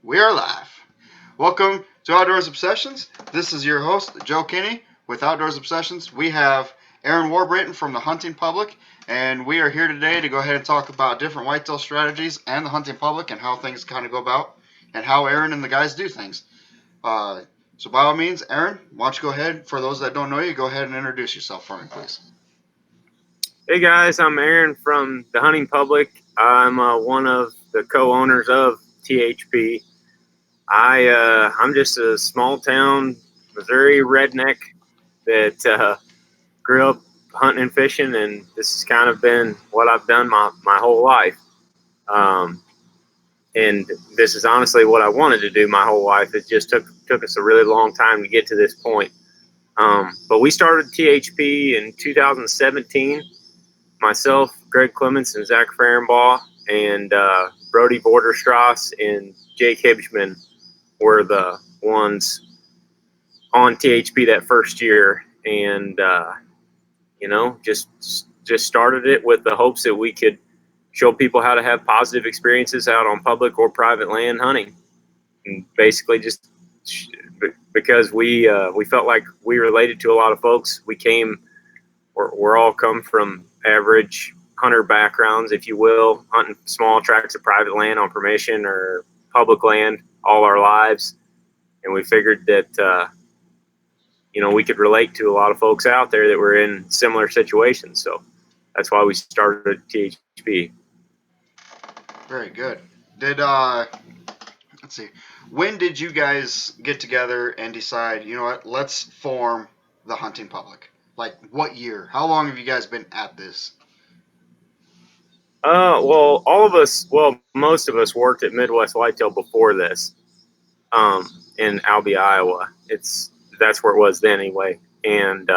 We are live. Welcome to Outdoors Obsessions. This is your host, Joe Kinney, with Outdoors Obsessions. We have Aaron Warbritton from the hunting public, and we are here today to go ahead and talk about different whitetail strategies and the hunting public and how things kind of go about and how Aaron and the guys do things. Uh, so, by all means, Aaron, why don't you go ahead? For those that don't know you, go ahead and introduce yourself for me, please. Hey guys, I'm Aaron from the Hunting Public. I'm one of the co-owners of THP. I'm just a small town Missouri redneck that grew up hunting and fishing, and this has kind of been what I've done my whole life. Um, and this is honestly what I wanted to do my whole life. It just took us a really long time to get to this point. But we started THP in 2017. Myself, Greg Clements, and Zach Fehrenbaugh, and Brody Borderstrass and Jake Hibschman were the ones on THP that first year, and just started it with the hopes that we could show people how to have positive experiences out on public or private land hunting, and basically just because we felt like we related to a lot of folks. We're all come from average hunter backgrounds, if you will, hunting small tracts of private land on permission or public land all our lives. And we figured that, we could relate to a lot of folks out there that were in similar situations. So that's why we started THP. Very good. Did let's see. When did you guys get together and decide, you know what, let's form the hunting public? Like, what year? How long have you guys been at this? Most of us worked at Midwest Whitetail before this, in Albee, Iowa. That's where it was then anyway. And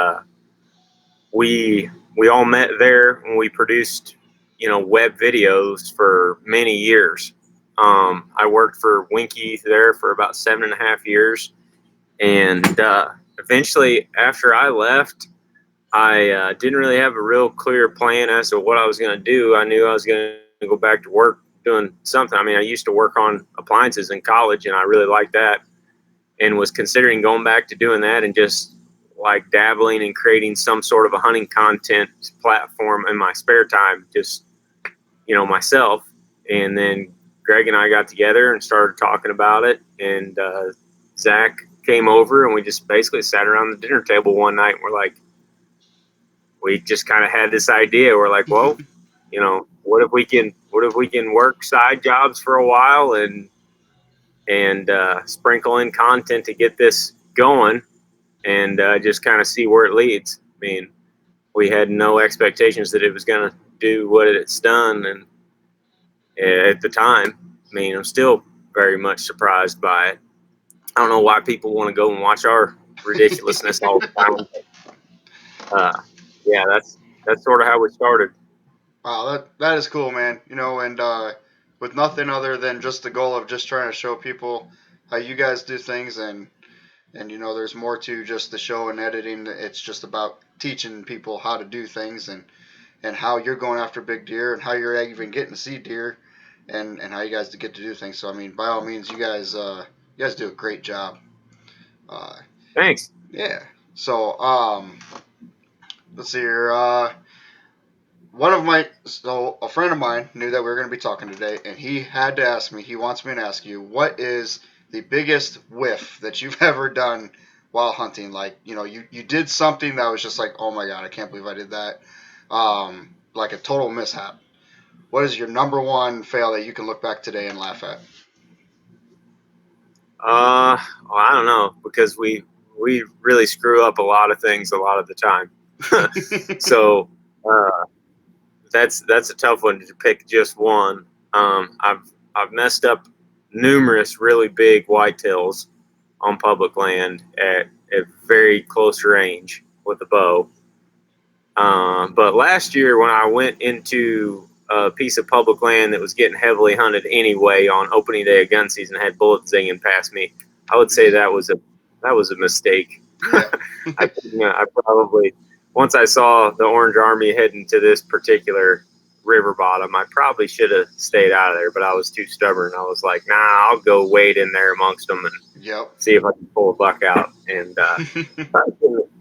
we all met there, and we produced, web videos for many years. I worked for Winky there for about 7.5 years, and eventually, after I left, I didn't really have a real clear plan as to what I was going to do. I knew I was going to go back to work doing something. I mean, I used to work on appliances in college, and I really liked that, and was considering going back to doing that and just like dabbling and creating some sort of a hunting content platform in my spare time, just, myself. And then Greg and I got together and started talking about it, and Zach came over, and we just basically sat around the dinner table one night, and we just kind of had this idea. We're like, well, what if we can work side jobs for a while and sprinkle in content to get this going, and just kind of see where it leads. I mean, we had no expectations that it was going to do what it's done, and at the time, I mean, I'm still very much surprised by it. I don't know why people want to go and watch our ridiculousness all the time. Yeah, that's sort of how we started. Wow, that is cool, man. And with nothing other than just the goal of just trying to show people how you guys do things, and there's more to just the show and editing. It's just about teaching people how to do things and how you're going after big deer and how you're even getting to see deer and how you guys get to do things. So I mean, by all means, you guys do a great job. Uh, Thanks. yeah. So let's see here. A friend of mine knew that we were going to be talking today, and he had to ask me. He wants me to ask you, what is the biggest whiff that you've ever done while hunting? Like, you did something that was just like, oh my god, I can't believe I did that. Like a total mishap. What is your number one fail that you can look back today and laugh at? Well, I don't know, because we really screw up a lot of things a lot of the time. So uh, that's a tough one to pick just one. I've messed up numerous really big whitetails on public land at very close range with a bow. But last year, when I went into a piece of public land that was getting heavily hunted anyway on opening day of gun season, had bullets zinging past me, I would say that was a mistake. Yeah. I probably, once I saw the Orange Army heading to this particular river bottom. I probably should have stayed out of there, but I was too stubborn. I was like, nah, I'll go wade in there amongst them and Yep. see if I can pull a buck out. And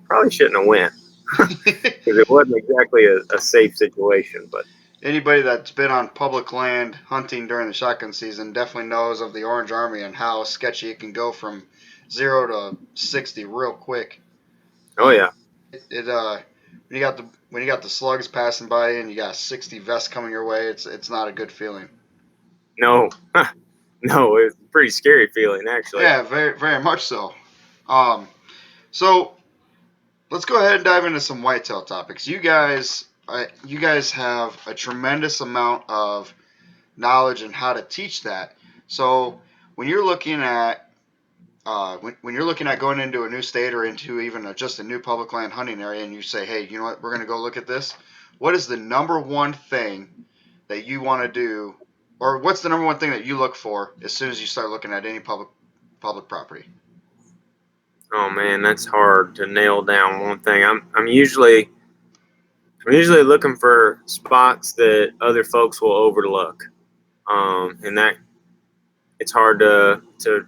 probably shouldn't have went because it wasn't exactly a safe situation. But Anybody that's been on public land hunting during the shotgun season definitely knows of the Orange Army and how sketchy it can go from 0 to 60 real quick. oh yeah, It when you got the slugs passing by and you got 60 vests coming your way, it's not a good feeling. no, no, it was a pretty scary feeling actually. Yeah, very much so. Um, so let's go ahead and dive into some whitetail topics. You guys have a tremendous amount of knowledge and how to teach that. So when you're looking at when you're looking at going into a new state or into even just a new public land hunting area, and you say, hey, you know what, we're going to go look at this. What is the number one thing that you want to do, or what's the number one thing that you look for as soon as you start looking at any public property? Oh man, that's hard to nail down one thing. I'm usually looking for spots that other folks will overlook, and that it's hard to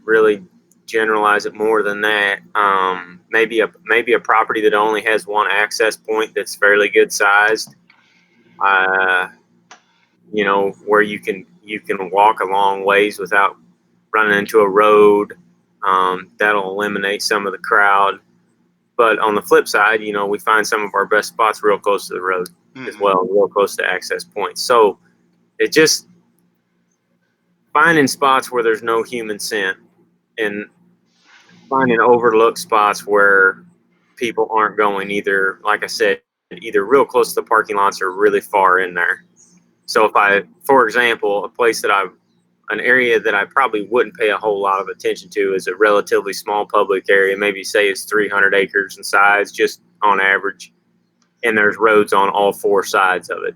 really generalize it more than that. Maybe a property that only has one access point that's fairly good sized. Uh, where you can walk a long ways without running into a road. That'll eliminate some of the crowd. But on the flip side, we find some of our best spots real close to the road as Mm-hmm. well, real close to access points. So it just finding spots where there's no human scent and finding overlooked spots where people aren't going either, like I said, either real close to the parking lots or really far in there. So for example, an area that I probably wouldn't pay a whole lot of attention to is a relatively small public area, maybe say it's 300 acres in size, just on average. And there's roads on all four sides of it.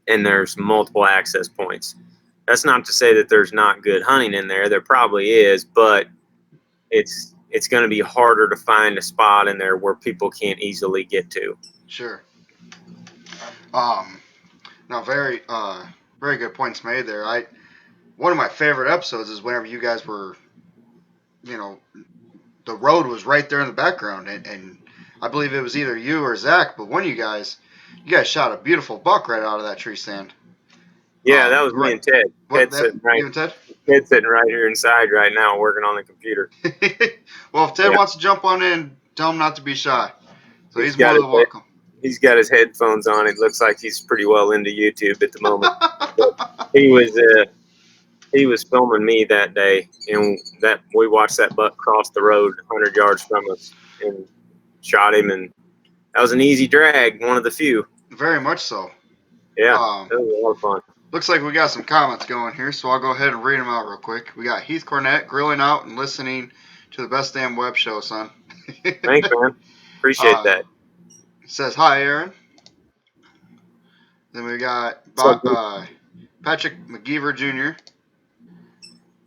And there's multiple access points. That's not to say that there's not good hunting in there. There probably is, but it's going to be harder to find a spot in there where people can't easily get to. Sure. Um, no, very good points made there. One of my favorite episodes is whenever you guys were, you know, the road was right there in the background, and I believe it was either you or Zach, but one of you guys shot a beautiful buck right out of that tree stand. Yeah, that was me Right. and Ted. What that you and Ted? Ted's sitting right here inside right now working on the computer. Well, if Ted Yeah. wants to jump on in, tell him not to be shy. So He's he's more got than welcome. he's got his headphones on. It looks like he's pretty well into YouTube at the moment. But he was filming me that day, and that we watched that buck cross the road 100 yards from us and shot him, and that was an easy drag, one of the few. Very much so. Yeah, Um, that was a lot of fun. Looks like we got some comments going here, so I'll go ahead and read them out real quick. We got Heath Cornett grilling out and listening to the best damn web show, son. Thanks, man. Appreciate that. Says hi, Aaron. Then we got Patrick McGeever Jr.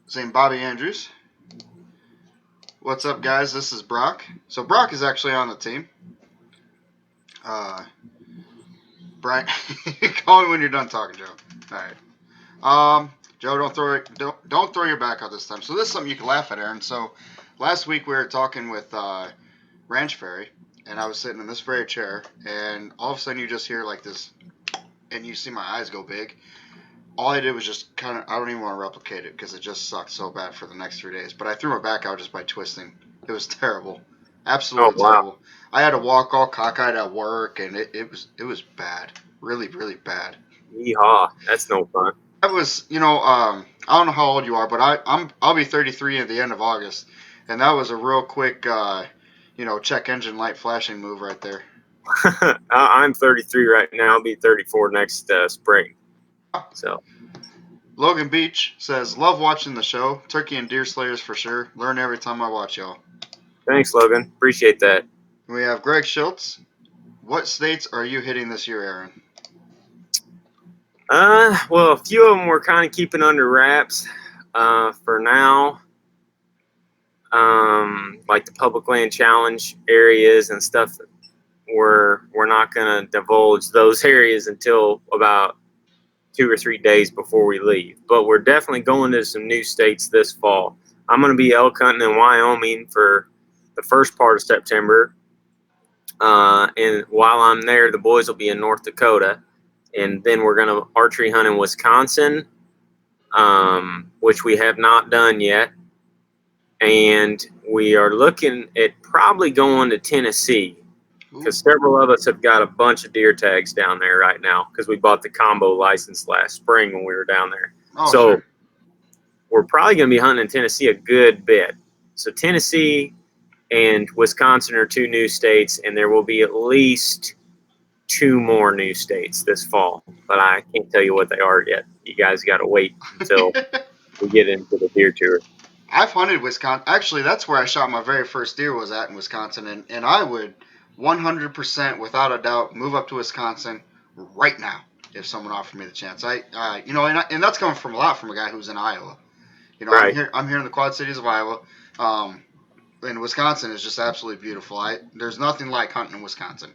saying Bobby Andrews. What's up, guys? This is Brock. So Brock is actually on the team. Brian, call me when you're done talking, Joe. All right. Joe, don't throw your back out this time. So this is something you can laugh at, Aaron. So last week we were talking with Ranch Fairy, and I was sitting in this very chair, and all of a sudden you just hear like this, and you see my eyes go big. All I did was just kind of, I don't even want to replicate it because it just sucked so bad for the next 3 days. But I threw my back out just by twisting. It was terrible. Absolutely terrible. I had to walk all cockeyed at work, and it was bad. Really, really bad. Yeehaw. That's no fun. That was, I don't know how old you are, but I'll be 33 at the end of August, and that was a real quick, check engine light flashing move right there. I'm 33 right now. I'll be 34 next spring. So Logan Beach says, love watching the show. Turkey and deer slayers for sure. Learn every time I watch y'all. thanks, Logan. Appreciate that. We have Greg Schultz. What states are you hitting this year, Aaron? Well, a few of them we're kind of keeping under wraps for now. Like the public land challenge areas and stuff. We're not going to divulge those areas until about 2 or 3 days before we leave. But we're definitely going to some new states this fall. I'm going to be elk hunting in Wyoming for the first part of September. And while I'm there, the boys will be in North Dakota. And then we're going to archery hunt in Wisconsin, which we have not done yet. And we are looking at probably going to Tennessee, because several of us have got a bunch of deer tags down there right now because we bought the combo license last spring when we were down there. Oh, So sure. we're probably going to be hunting in Tennessee a good bit. So Tennessee and Wisconsin are 2 new states, and there will be at least 2 more new states this fall, but I can't tell you what they are yet. You guys got to wait until we get into the deer tour. I've hunted Wisconsin. Actually, that's where I shot my very first deer, was at in Wisconsin, and I would 100% without a doubt move up to Wisconsin right now if someone offered me the chance. And that's coming from a guy who's in Iowa. Right. I'm here in the Quad Cities of Iowa. And Wisconsin is just absolutely beautiful. There's nothing like hunting in Wisconsin,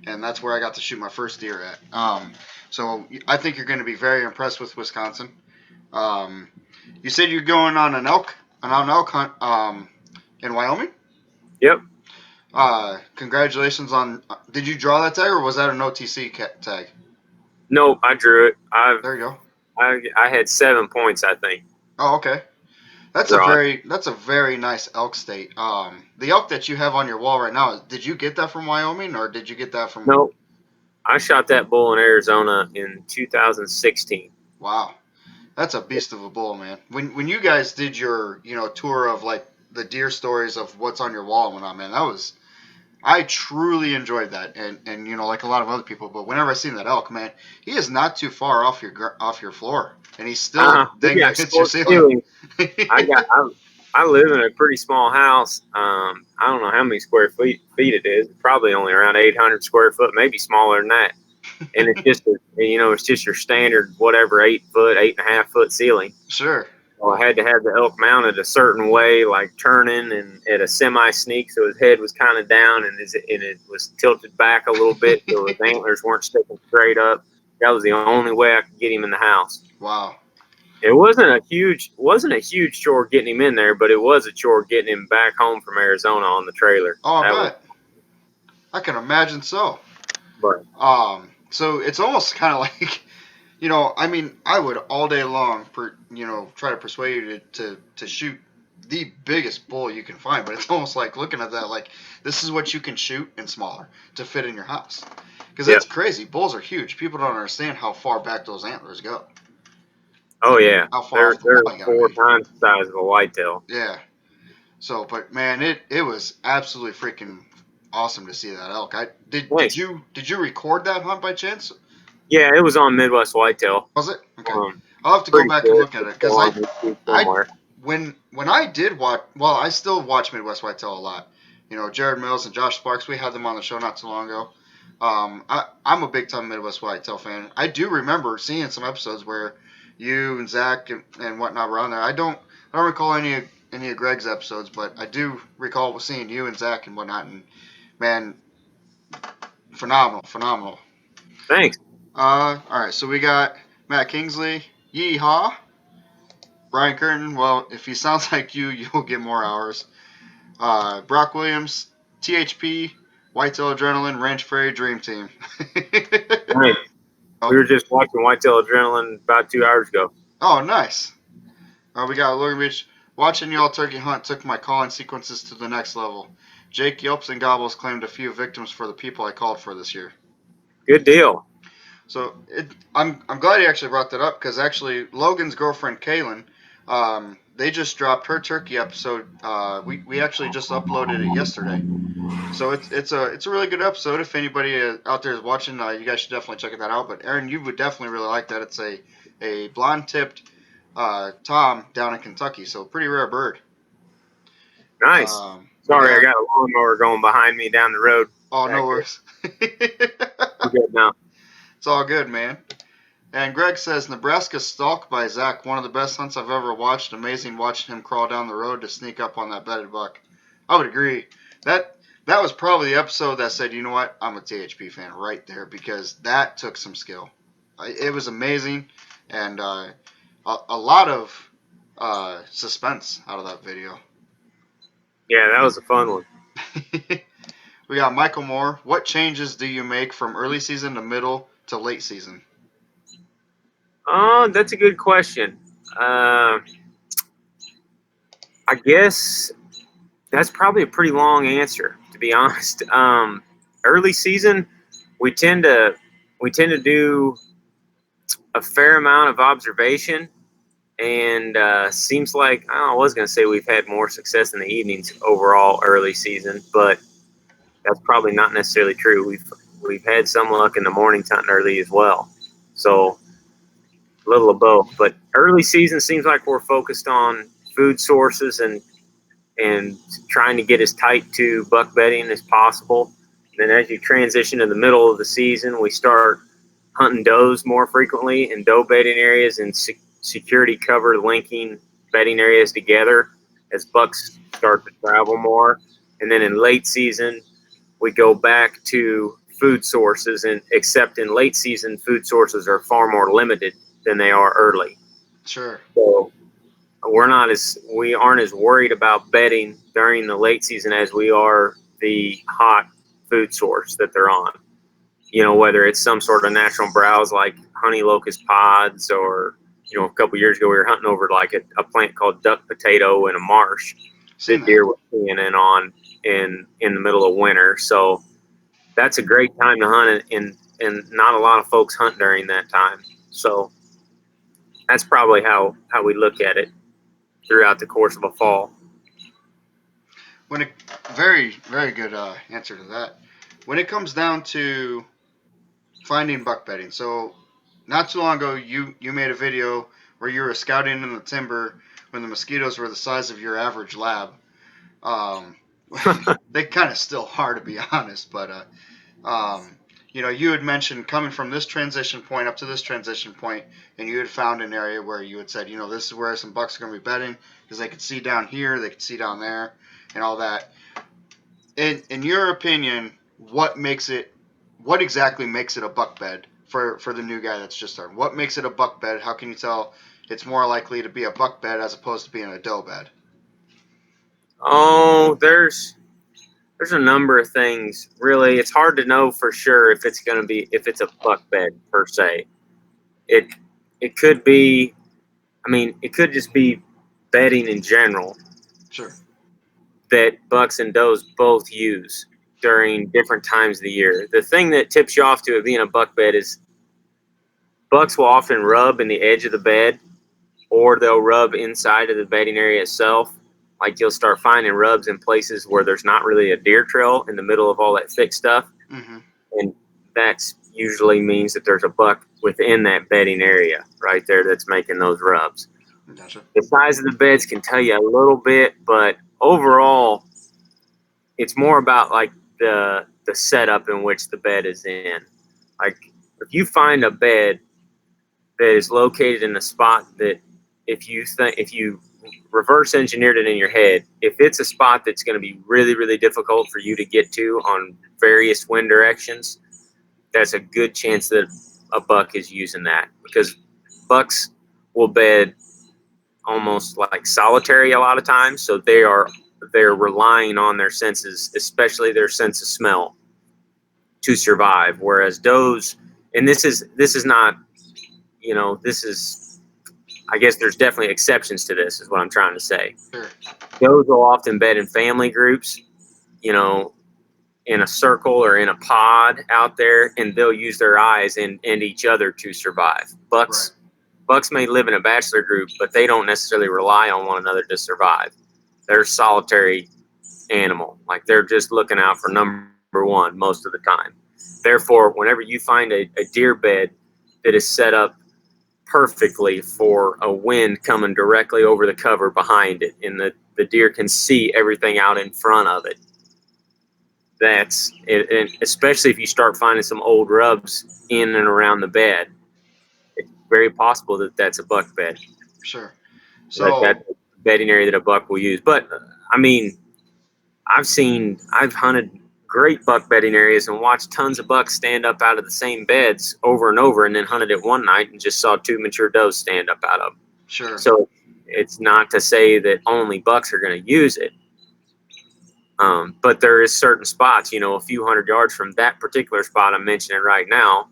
and that's where I got to shoot my first deer at. So I think you're going to be very impressed with Wisconsin. You said you're going on an elk hunt in Wyoming. Yep. Congratulations on. Did you draw that tag, or was that an OTC tag? Nope, I drew it. There you go. I had 7 points, I think. Oh, okay. That's a very nice elk state. The elk that you have on your wall right now, did you get that from Wyoming, or did you get that from? Nope. I shot that bull in Arizona in 2016. Wow, that's a beast of a bull, man. When you guys did your tour of like the deer stories of what's on your wall and whatnot, man, I truly enjoyed that, and like a lot of other people. But whenever I seen that elk, man, he is not too far off your floor, and he's still dang near hits your ceiling. I live in a pretty small house. I don't know how many square feet it is. Probably only around 800 square foot, maybe smaller than that. And it's just it's just your standard whatever 8-foot, 8.5-foot ceiling. Sure. So I had to have the elk mounted a certain way, like turning and at a semi-sneak, so his head was kind of down and it was tilted back a little bit, so his antlers weren't sticking straight up. That was the only way I could get him in the house. Wow. It wasn't a huge chore getting him in there, but it was a chore getting him back home from Arizona on the trailer. Oh, I bet. I can imagine so. But so it's almost kind of like. I would all day long, try to persuade you to shoot the biggest bull you can find. But it's almost like looking at that, like this is what you can shoot in smaller to fit in your house. Because that's crazy. Bulls are huge. People don't understand how far back those antlers go. Oh yeah, how far off the wall you gotta 4 be. times the size of a whitetail. Yeah. So, but man, it was absolutely freaking awesome to see that elk. Did you record that hunt by chance? Yeah, it was on Midwest Whitetail. Was it? Okay. I'll have to go back and look at it because when I did watch, well, I still watch Midwest Whitetail a lot. Jared Mills and Josh Sparks, we had them on the show not too long ago. I'm a big time Midwest Whitetail fan. I do remember seeing some episodes where you and Zach and whatnot were on there. I don't recall any of Greg's episodes, but I do recall seeing you and Zach and whatnot. And man, phenomenal. Thanks. All right, so we got Matt Kingsley, yeehaw. Brian Curtin, well, if he sounds like you'll get more hours. Brock Williams, THP, Whitetail Adrenaline, Ranch Prairie Dream Team. Right. We were just watching Whitetail Adrenaline about 2 hours ago. Oh, nice. We got Logan Beach. Watching y'all turkey hunt took my calling sequences to the next level. Jake yelps and gobbles claimed a few victims for the people I called for this year. Good deal. So I'm glad he actually brought that up because actually Logan's girlfriend Kaylin, they just dropped her turkey episode. We actually just uploaded it yesterday. So it's a really good episode. If anybody out there is watching, you guys should definitely check that out. But Aaron, you would definitely really like that. It's a blonde tipped tom down in Kentucky, so pretty rare bird. Nice. Sorry, I got a lawnmower going behind me down the road. Oh, no worries. I'm good now. It's all good, man. And Greg says, Nebraska stalk by Zach, one of the best hunts I've ever watched. Amazing watching him crawl down the road to sneak up on that bedded buck. I would agree. That was probably the episode that said, you know what, I'm a THP fan right there because that took some skill. it was amazing, and a lot of suspense out of that video. Yeah, that was a fun one. We got Michael Moore. What changes do you make from early season to middle to late season? Oh, that's a good question. Uh, I guess that's probably a pretty long answer, to be honest. Early season, we tend to we tend to do a fair amount of observation, and seems like I was going to say we've had more success in the evenings overall early season, but that's probably not necessarily true. We've had some luck in the mornings hunting early as well, so a little of both. But early season seems like we're focused on food sources and trying to get as tight to buck bedding as possible. And then as you transition to the middle of the season, we start hunting does more frequently in doe bedding areas and security cover linking bedding areas together as bucks start to travel more. And then in late season, we go back to food sources, and except in late season, food sources are far more limited than they are early. Sure. So we aren't as worried about bedding during the late season as we are the hot food source that they're on. Whether it's some sort of natural browse like honey locust pods, or a couple years ago we were hunting over like a plant called duck potato in a marsh Seen that that. deer were peeing in on in the middle of winter. So that's a great time to hunt, and not a lot of folks hunt during that time. So that's probably how we look at it throughout the course of a fall. When it very very good answer to that. When it comes down to finding buck bedding, so not too long ago you made a video where you were scouting in the timber when the mosquitoes were the size of your average lab. Um, they kind of still are, to be honest, but you had mentioned coming from this transition point up to this transition point, and you had found an area where you had said, this is where some bucks are going to be bedding because they could see down here, they could see down there, and all that. In your opinion, what exactly makes it a buck bed for the new guy that's just starting? What makes it a buck bed? How can you tell it's more likely to be a buck bed as opposed to being a doe bed? Oh, there's a number of things. Really, it's hard to know for sure if it's a buck bed per se. It it could be. I mean, it could just be bedding in general Sure. that bucks and does both use during different times of the year. The thing that tips you off to it being a buck bed is bucks will often rub in the edge of the bed, or they'll rub inside of the bedding area itself. Like you'll start finding rubs in places where there's not really a deer trail in the middle of all that thick stuff. Mm-hmm. And that usually means that there's a buck within that bedding area right there that's making those rubs. Gotcha. The size of the beds can tell you a little bit, but overall, it's more about like the setup in which the bed is in. Like if you find a bed that is located in a spot that if you reverse engineered it in your head, if it's a spot that's going to be really really difficult for you to get to on various wind directions, that's a good chance that a buck is using that, because bucks will bed almost like solitary a lot of times, so they're relying on their senses, especially their sense of smell, to survive. Whereas does, and this is not, this is, I guess there's definitely exceptions to this, is what I'm trying to say. Sure. Does will often bed in family groups, you know, in a circle or in a pod out there, and they'll use their eyes and each other to survive. Right. Bucks may live in a bachelor group, but they don't necessarily rely on one another to survive. They're a solitary animal. Like they're just looking out for number one most of the time. Therefore, whenever you find a deer bed that is set up perfectly for a wind coming directly over the cover behind it, and the deer can see everything out in front of it, that's it. And especially if you start finding some old rubs in and around the bed, it's very possible that that's a buck bed. Sure. That's So a bedding area that a buck will use. But I mean, I've hunted great buck bedding areas and watched tons of bucks stand up out of the same beds over and over, and then hunted it one night and just saw 2 mature does stand up out of them. Sure. So it's not to say that only bucks are going to use it. But there is certain spots, a few hundred yards from that particular spot I'm mentioning right now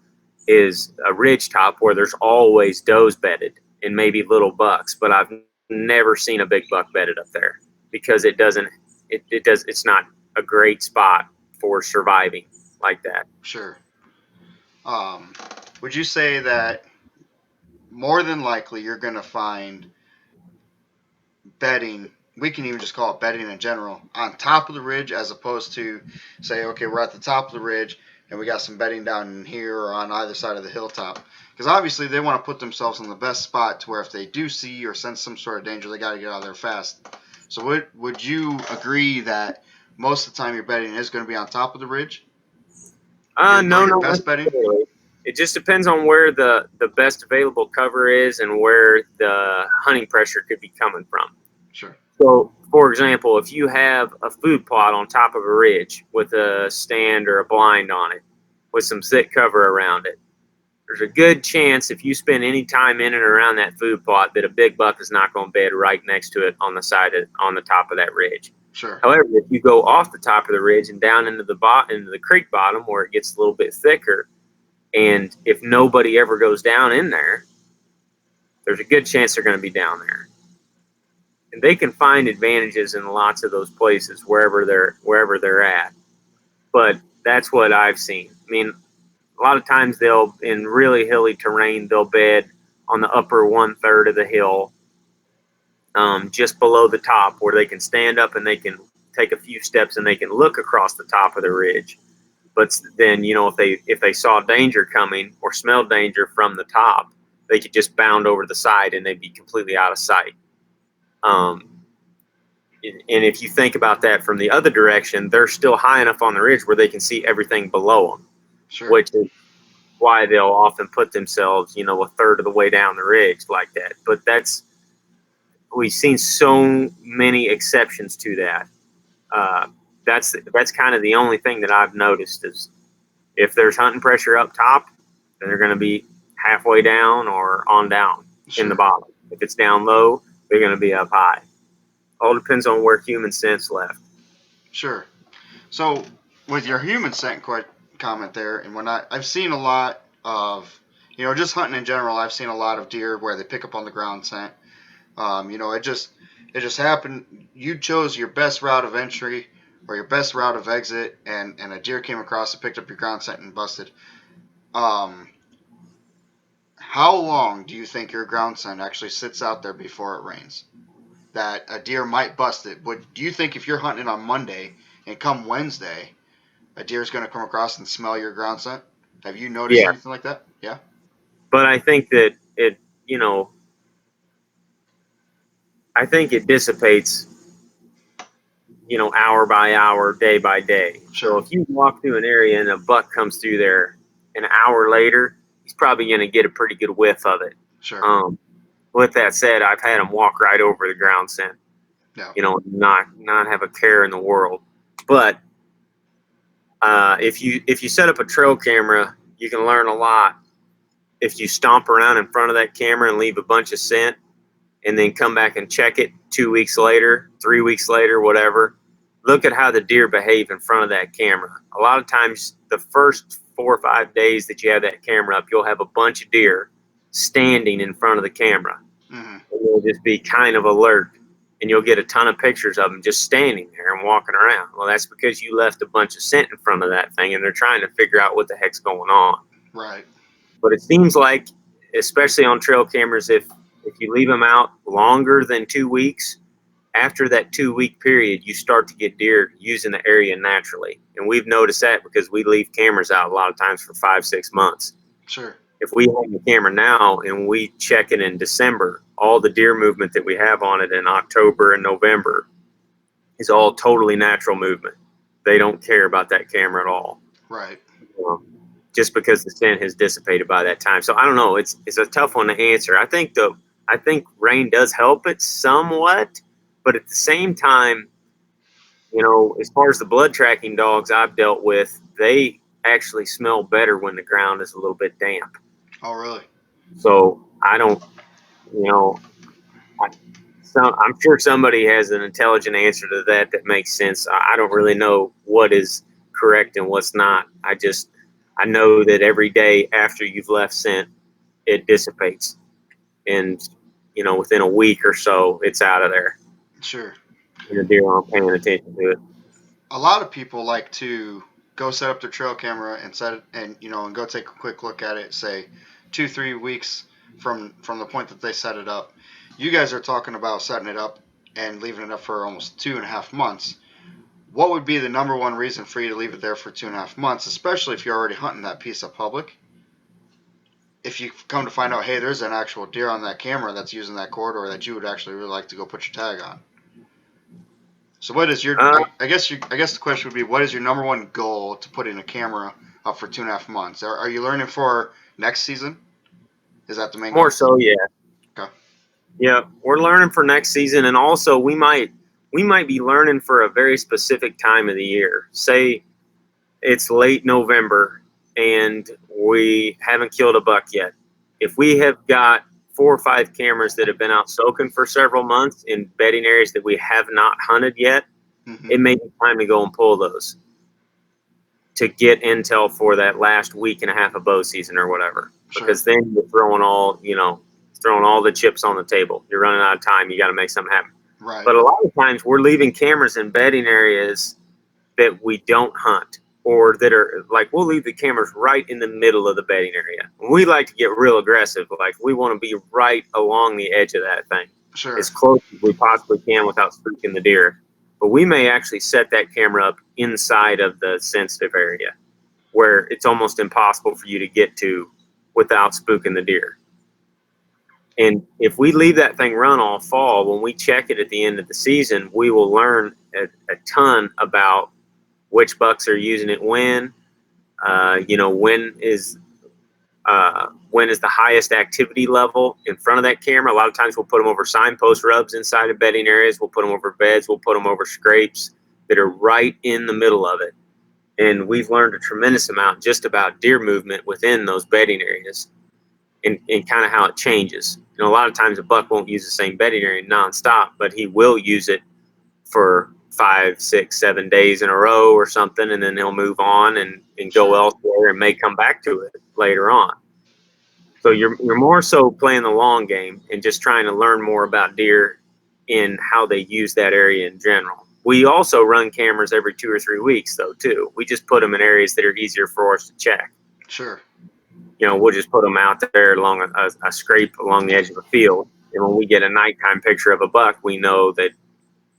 is a ridge top where there's always does bedded and maybe little bucks, but I've never seen a big buck bedded up there because it's not a great spot for surviving like that. Sure. Would you say that more than likely you're going to find bedding, we can even just call it bedding in general, on top of the ridge as opposed to say, okay, we're at the top of the ridge and we got some bedding down in here or on either side of the hilltop? Because obviously they want to put themselves in the best spot to where if they do see or sense some sort of danger, they got to get out of there fast. So would you agree that most of the time your bedding is going to be on top of the ridge? No, Your not best bedding? necessarily. It just depends on where the best available cover is and where the hunting pressure could be coming from. Sure. So, for example, if you have a food plot on top of a ridge with a stand or a blind on it with some thick cover around it, there's a good chance if you spend any time in and around that food plot that a big buck is not going to bed right next to it on the top of that ridge. Sure. However, if you go off the top of the ridge and down into the creek bottom where it gets a little bit thicker, and if nobody ever goes down in there, there's a good chance they're going to be down there. And they can find advantages in lots of those places wherever they're at. But that's what I've seen. I mean, a lot of times in really hilly terrain, they'll bed on the upper 1/3 of the hill, just below the top, where they can stand up and they can take a few steps and they can look across the top of the ridge. But then, if they saw danger coming or smelled danger from the top, they could just bound over the side and they'd be completely out of sight. And if you think about that from the other direction, they're still high enough on the ridge where they can see everything below them, Sure. which is why they'll often put themselves, a third of the way down the ridge like that. But we've seen so many exceptions to that. That's kind of the only thing that I've noticed is if there's hunting pressure up top, then they're going to be halfway down or on down in the bottom. If it's down low, they're going to be up high. All depends on where human scent's left. Sure. So with your human scent comment there, and when I've seen a lot of, just hunting in general, I've seen a lot of deer where they pick up on the ground scent. It just happened. You chose your best route of entry or your best route of exit, and a deer came across and picked up your ground scent and busted. How long do you think your ground scent actually sits out there before it rains? That a deer might bust it. But do you think if you're hunting on Monday and come Wednesday, a deer's going to come across and smell your ground scent? Have you noticed Yeah, anything like that? Yeah. but I think it dissipates, hour by hour, day by day. Sure. So if you walk through an area and a buck comes through there an hour later, he's probably going to get a pretty good whiff of it. Sure. With that said, I've had him walk right over the ground scent, Yeah. not have a care in the world. But if you set up a trail camera, you can learn a lot. If you stomp around in front of that camera and leave a bunch of scent, and then come back and check it 2 weeks later, 3 weeks later, whatever, look at how the deer behave in front of that camera. A lot of times, the first 4 or 5 days that you have that camera up, you'll have a bunch of deer standing in front of the camera. Mm-hmm. And they'll just be kind of alert, and you'll get a ton of pictures of them just standing there and walking around. Well, that's because you left a bunch of scent in front of that thing, and they're trying to figure out what the heck's going on. Right. But it seems like, especially on trail cameras, if you leave them out longer than 2 weeks, after that 2 week period, you start to get deer using the area naturally. And we've noticed that because we leave cameras out a lot of times for 5-6 months. Sure. If we have the camera now and we check it in December, all the deer movement that we have on it in October and November is all totally natural movement. They don't care about that camera at all. Right. Just because the scent has dissipated by that time. So I don't know. It's a tough one to answer. I think rain does help it somewhat, but at the same time, As far as the blood tracking dogs I've dealt with, they actually smell better when the ground is a little bit damp. Oh, really? So I don't, you know, I, I'm sure somebody has an intelligent answer to that that makes sense. I don't really know what is correct and what's not. I know that every day after you've left scent, it dissipates, and within a week or so, it's out of there. Sure. And the deer aren't paying attention to it. A lot of people like to go set up their trail camera and set it, and and go take a quick look at it. Say 2-3 weeks from the point that they set it up. You guys are talking about setting it up and leaving it up for almost 2.5 months. What would be the number one reason for you to leave it there for 2.5 months, especially if you're already hunting that piece of public? If you come to find out, hey, there's an actual deer on that camera that's using that corridor that you would actually really like to go put your tag on. So what is your? Uh, I guess the question would be, what is your number one goal to putting a camera up for 2.5 months? Are you learning for next season? Is that the main More goal? so, yeah. Okay. Yeah, we're learning for next season, and also we might be learning for a very specific time of the year. Say it's late November and we haven't killed a buck yet. If we have got 4 or 5 cameras that have been out soaking for several months in bedding areas that we have not hunted yet, Mm-hmm. it may be time to go and pull those to get intel for that last week and a half of bow season or whatever. Sure. Because then you're throwing all the chips on the table. You're running out of time. You got to make something happen. Right. But a lot of times we're leaving cameras in bedding areas that we don't hunt, or that are like, we'll leave the cameras right in the middle of the bedding area. We like to get real aggressive. Like, we want to be right along the edge of that thing, Sure. as close as we possibly can without spooking the deer. But we may actually set that camera up inside of the sensitive area where it's almost impossible for you to get to without spooking the deer. And if we leave that thing run all fall, when we check it at the end of the season, we will learn a ton about which bucks are using it when. When is the highest activity level in front of that camera. A lot of times we'll put them over signpost rubs inside of bedding areas. We'll put them over beds. We'll put them over scrapes that are right in the middle of it. And we've learned a tremendous amount just about deer movement within those bedding areas, and kind of how it changes. A lot of times a buck won't use the same bedding area nonstop, but he will use it for 5, 6, 7 days in a row or something, and then he'll move on and go Sure. elsewhere and may come back to it later on. So you're more so playing the long game and just trying to learn more about deer in how they use that area in general. We also run cameras every 2 or 3 weeks, though, too. We just put them in areas that are easier for us to check. Sure. We'll just put them out there along a scrape along the edge of a field. And when we get a nighttime picture of a buck, we know that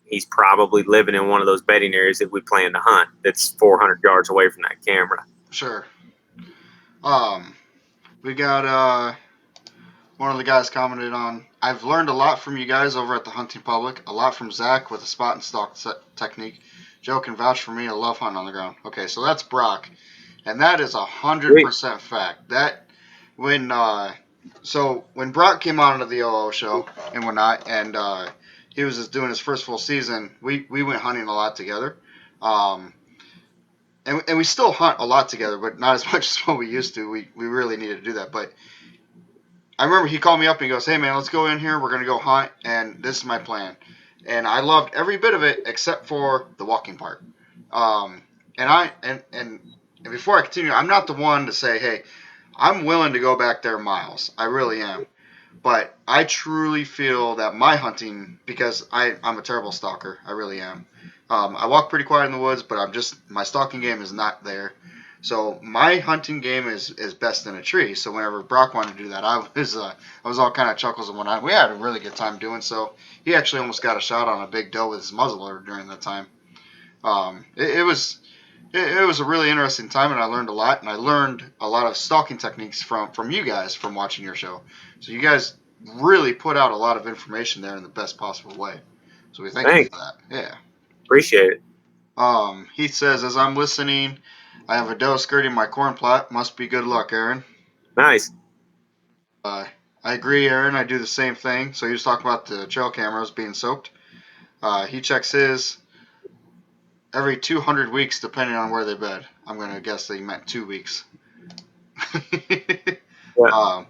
he's probably living in one of those bedding areas that we plan to hunt that's 400 yards away from that camera. Sure. Um, we got one of the guys commented on. I've learned a lot from you guys over at the Hunting Public. A lot from Zach with the spot and stalk technique. Joe can vouch for me. I love hunting on the ground. Okay, so that's Brock, and that is 100% fact. That when when Brock came on to the OO show and whatnot, and he was just doing his first full season, we went hunting a lot together. Um, and we still hunt a lot together, but not as much as what we used to. We really needed to do that. But I remember he called me up and he goes, "Hey man, let's go in here. We're gonna go hunt, and this is my plan." And I loved every bit of it except for the walking part. Um, and before I continue, I'm not the one to say, "Hey, I'm willing to go back there miles." I really am. But I truly feel that my hunting, because I'm a terrible stalker, I really am. I walk pretty quiet in the woods, but my stalking game is not there. So my hunting game is best in a tree. So whenever Brock wanted to do that, I was all kind of chuckles and whatnot. We had a really good time doing so. He actually almost got a shot on a big doe with his muzzleloader during that time. It was a really interesting time, and I learned a lot. And I learned a lot of stalking techniques from you guys from watching your show. So you guys really put out a lot of information there in the best possible way. So we thank you for Thanks. that. Yeah. Appreciate it. He says, as I'm listening, I have a doe skirting my corn plot. Must be good luck, Aaron. Nice. Uh, I agree, Aaron. I do the same thing. So he was talking about the trail cameras being soaked. He checks his. every 200 weeks, depending on where they bed. I'm gonna guess they meant 2 weeks. Yeah. um,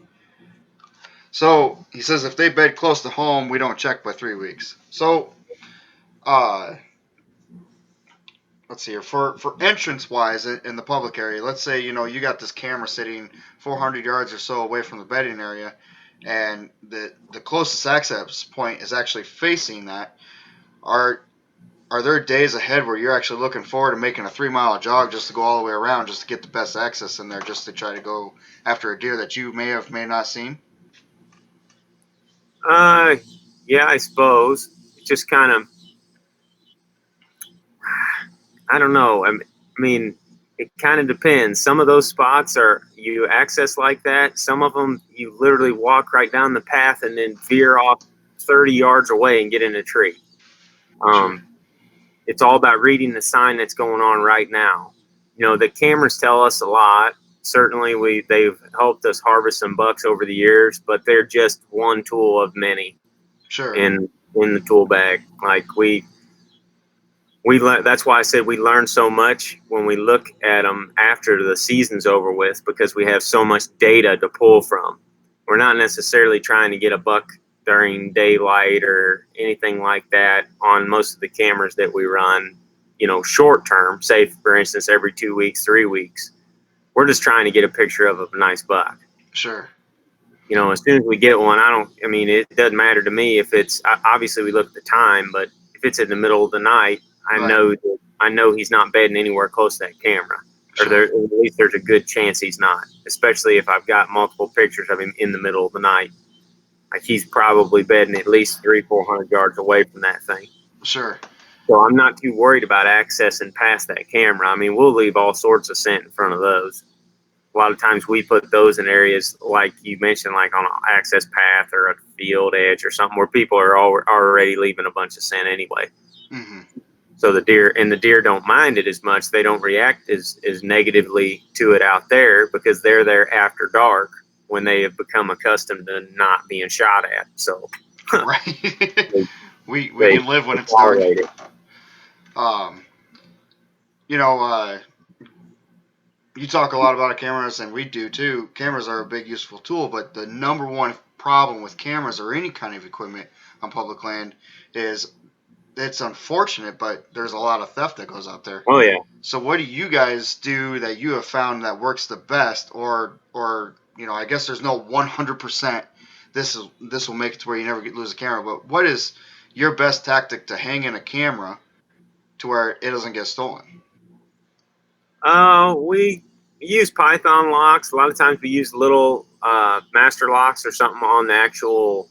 so he says if they bed close to home, we don't check by 3 weeks. So uh, let's see here for entrance wise in the public area. Let's say you got this camera sitting 400 yards or so away from the bedding area, and the closest access point is actually facing that. Are are there days ahead where you're actually looking forward to making a 3 mile jog just to go all the way around just to get the best access in there just to try to go after a deer that you may not seen? Uh, yeah, I suppose. It just kind of, I don't know. I mean, it kind of depends. Some of those spots are you access like that. Some of them you literally walk right down the path and then veer off 30 yards away and get in a tree. Sure. Um, it's all about reading the sign that's going on right now. The cameras tell us a lot. Certainly, they've helped us harvest some bucks over the years, but they're just one tool of many Sure. in the tool bag. Like that's why I said we learn so much when we look at them after the season's over with, because we have so much data to pull from. We're not necessarily trying to get a buck during daylight or anything like that on most of the cameras that we run, short term, say for instance every 2 weeks, 3 weeks. We're just trying to get a picture of a nice buck. Sure. As soon as we get one, it doesn't matter to me if it's, obviously we look at the time, but if it's in the middle of the night, Right. I know he's not bedding anywhere close to that camera, or Sure. at least there's a good chance he's not, especially if I've got multiple pictures of him in the middle of the night. Like he's probably bedding at least 300-400 yards away from that thing. Sure. So I'm not too worried about accessing past that camera. I mean, we'll leave all sorts of scent in front of those. A lot of times we put those in areas like you mentioned, like on an access path or a field edge or something where people are already leaving a bunch of scent anyway. Mm-hmm. So the deer don't mind it as much. They don't react as negatively to it out there because they're there after dark when they have become accustomed to not being shot at. So Right. they, we they can live when it's dark. tolerate it. Um, you know, you talk a lot about cameras, and we do too. Cameras are a big useful tool, but the number one problem with cameras or any kind of equipment on public land is it's unfortunate, but there's a lot of theft that goes out there. Oh yeah. So what do you guys do that you have found that works the best, or I guess there's no 100%. This will make it to where you never lose a camera. But what is your best tactic to hang in a camera to where it doesn't get stolen? We use Python locks. A lot of times we use little master locks or something on the actual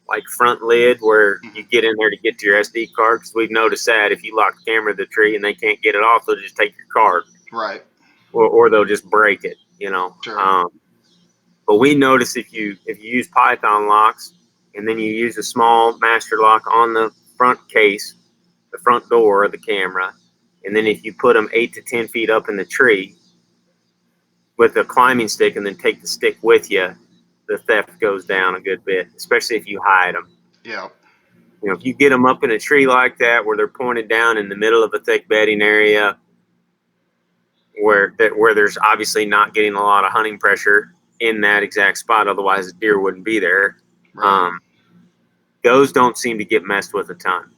like front lid where you Mm-hmm. get in there to get to your SD card. Because we've noticed that if you lock the camera to the tree and they can't get it off, they'll just take your card, Right. or they'll just break it. Sure. But we notice if you use Python locks and then you use a small master lock on the front case, the front door of the camera, and then if you put them 8 to 10 feet up in the tree with a climbing stick and then take the stick with you, the theft goes down a good bit, especially if you hide them. Yeah. If you get them up in a tree like that where they're pointed down in the middle of a thick bedding area where there's obviously not getting a lot of hunting pressure in that exact spot, otherwise the deer wouldn't be there. Right. Those don't seem to get messed with a ton.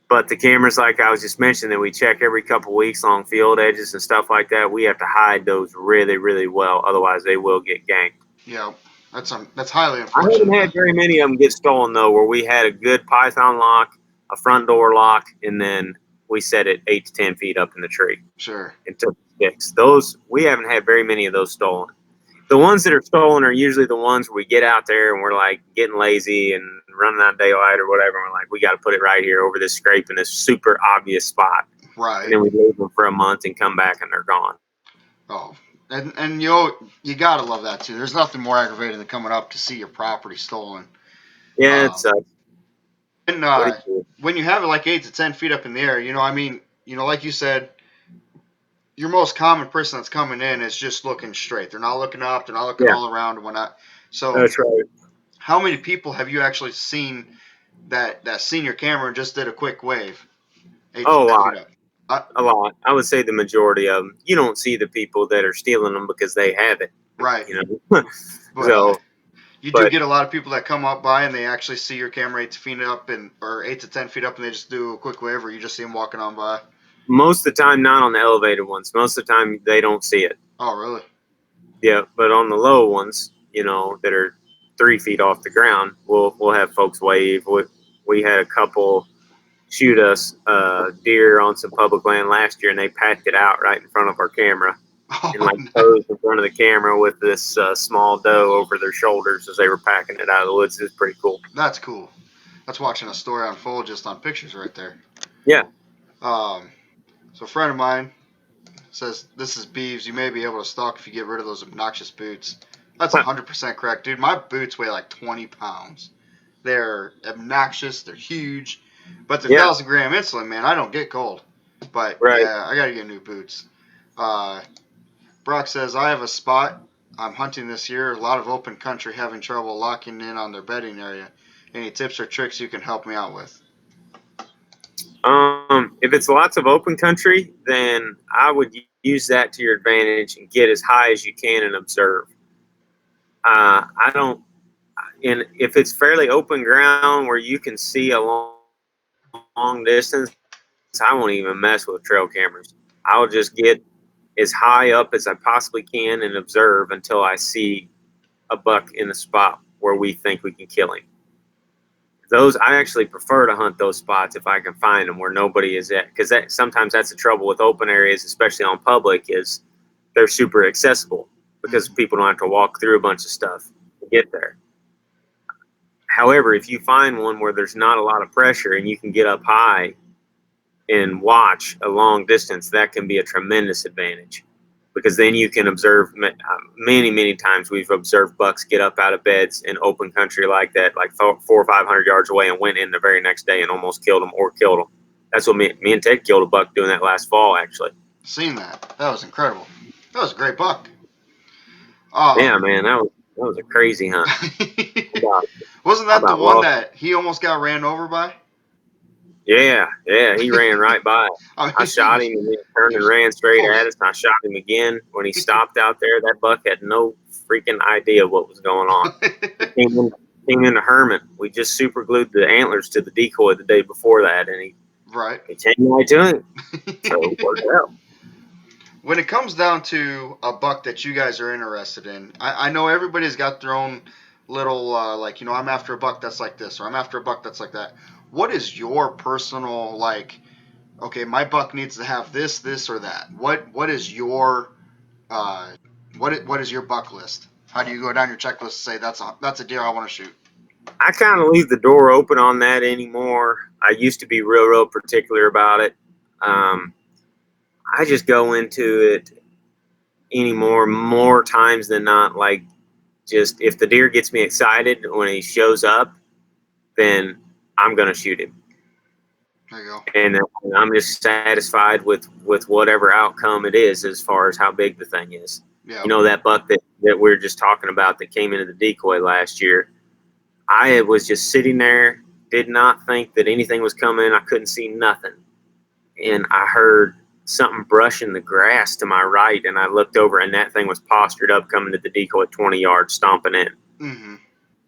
But the cameras, like I was just mentioning, that we check every couple weeks along field edges and stuff like that, we have to hide those really, really well. Otherwise, they will get ganked. Yeah. That's highly I haven't unfortunate, had but very many of them get stolen, though, where we had a good Python lock, a front door lock, and then we set it 8 to 10 feet up in the tree sure. and took the sticks. Those, we haven't had very many of those stolen. The ones that are stolen are usually the ones where we get out there and we're like getting lazy and running out of daylight or whatever. And we're like, we got to put it right here over this scrape in this super obvious spot. And Right. then we leave them for a month and come back and they're gone. Oh, and you gotta love that too. There's nothing more aggravating than coming up to see your property stolen. Yeah, Um, it's and what do you do? when you have it like 8 to 10 feet up in the air, I mean, like you said, your most common person that's coming in is just looking straight. They're not looking up. They're not looking Yeah, all around and whatnot. So, that's right. how many people have you actually seen that seen your camera and just did a quick wave, eight to Oh, a ten lot. feet up? A lot. I would say the majority of them. You don't see the people that are stealing them because they have it. Right. You know. But So, you do but get a lot of people that come up by and they actually see your camera 8 feet up or 8 to 10 feet up, and they just do a quick wave, or you just see them walking on by. most of the time, not on the elevated ones. Most of the time, they don't see it. Oh, really? Yeah, but on the low ones, that are 3 feet off the ground, we'll have folks wave. We had a couple shoot us deer on some public land last year, and they packed it out right in front of our camera, and Oh, like nice. posed in front of the camera with this small doe over their shoulders as they were packing it out of the woods. It was pretty cool. That's cool. That's watching a story unfold just on pictures right there. Yeah. Um, so a friend of mine says, "This is Beeves. You may be able to stalk if you get rid of those obnoxious boots." That's 100% correct, dude. My boots weigh like 20 pounds. They're obnoxious. They're huge, but they're Yeah. 1,000-gram insulin, man. I don't get cold. But Right. yeah, I gotta get new boots. Brock says, "I have a spot I'm hunting this year. A lot of open country having trouble locking in on their bedding area. Any tips or tricks you can help me out with?" If it's lots of open country, then I would use that to your advantage and get as high as you can and observe. I don't, and if it's fairly open ground where you can see a long distance, I won't even mess with trail cameras. I'll just get as high up as I possibly can and observe until I see a buck in a spot where we think we can kill him. Those I actually prefer to hunt those spots if I can find them where nobody is at, because sometimes that's the trouble with open areas, especially on public, is they're super accessible because people don't have to walk through a bunch of stuff to get there. However, if you find one where there's not a lot of pressure and you can get up high and watch a long distance, that can be a tremendous advantage, because then you can observe. Many times we've observed bucks get up out of beds in open country like that, like 400 or 500 yards away, and went in the very next day and almost killed them or killed them. That's what me and Ted killed a buck doing that last fall, actually. Seen that. That was incredible. That was a great buck. Yeah, man, that was a crazy hunt. Wasn't I that the about one lost. that he almost got ran over by? Yeah, he ran right by it. I I mean, shot him and he he turned and was ran straight close. at us, and I shot him again. When he stopped out there, that buck had no freaking idea what was going on. He came into Hermit. We just super glued the antlers to the decoy the day before that, and Right. he came right to it. So it worked out. When it comes down to a buck that you guys are interested in, I know everybody's got their own little, like, I'm after a buck that's like this, or I'm after a buck that's like that. What is your personal, like, okay, my buck needs to have this, or that? What is your, uh, what is your buck list? How do you go down your checklist and say that's a deer I want to shoot? I kind of leave the door open on that anymore. I used to be real particular about it. Um, I just go into it anymore more times than not, like, just if the deer gets me excited when he shows up, then I'm gonna shoot him, There you go. and I'm just satisfied with whatever outcome it is as far as how big the thing is. Yeah. That buck that we were just talking about that came into the decoy last year. I was just sitting there, did not think that anything was coming. I couldn't see nothing, and I heard something brushing the grass to my right, and I looked over, and that thing was postured up, coming to the decoy at 20 yards, stomping in. Mm-hmm.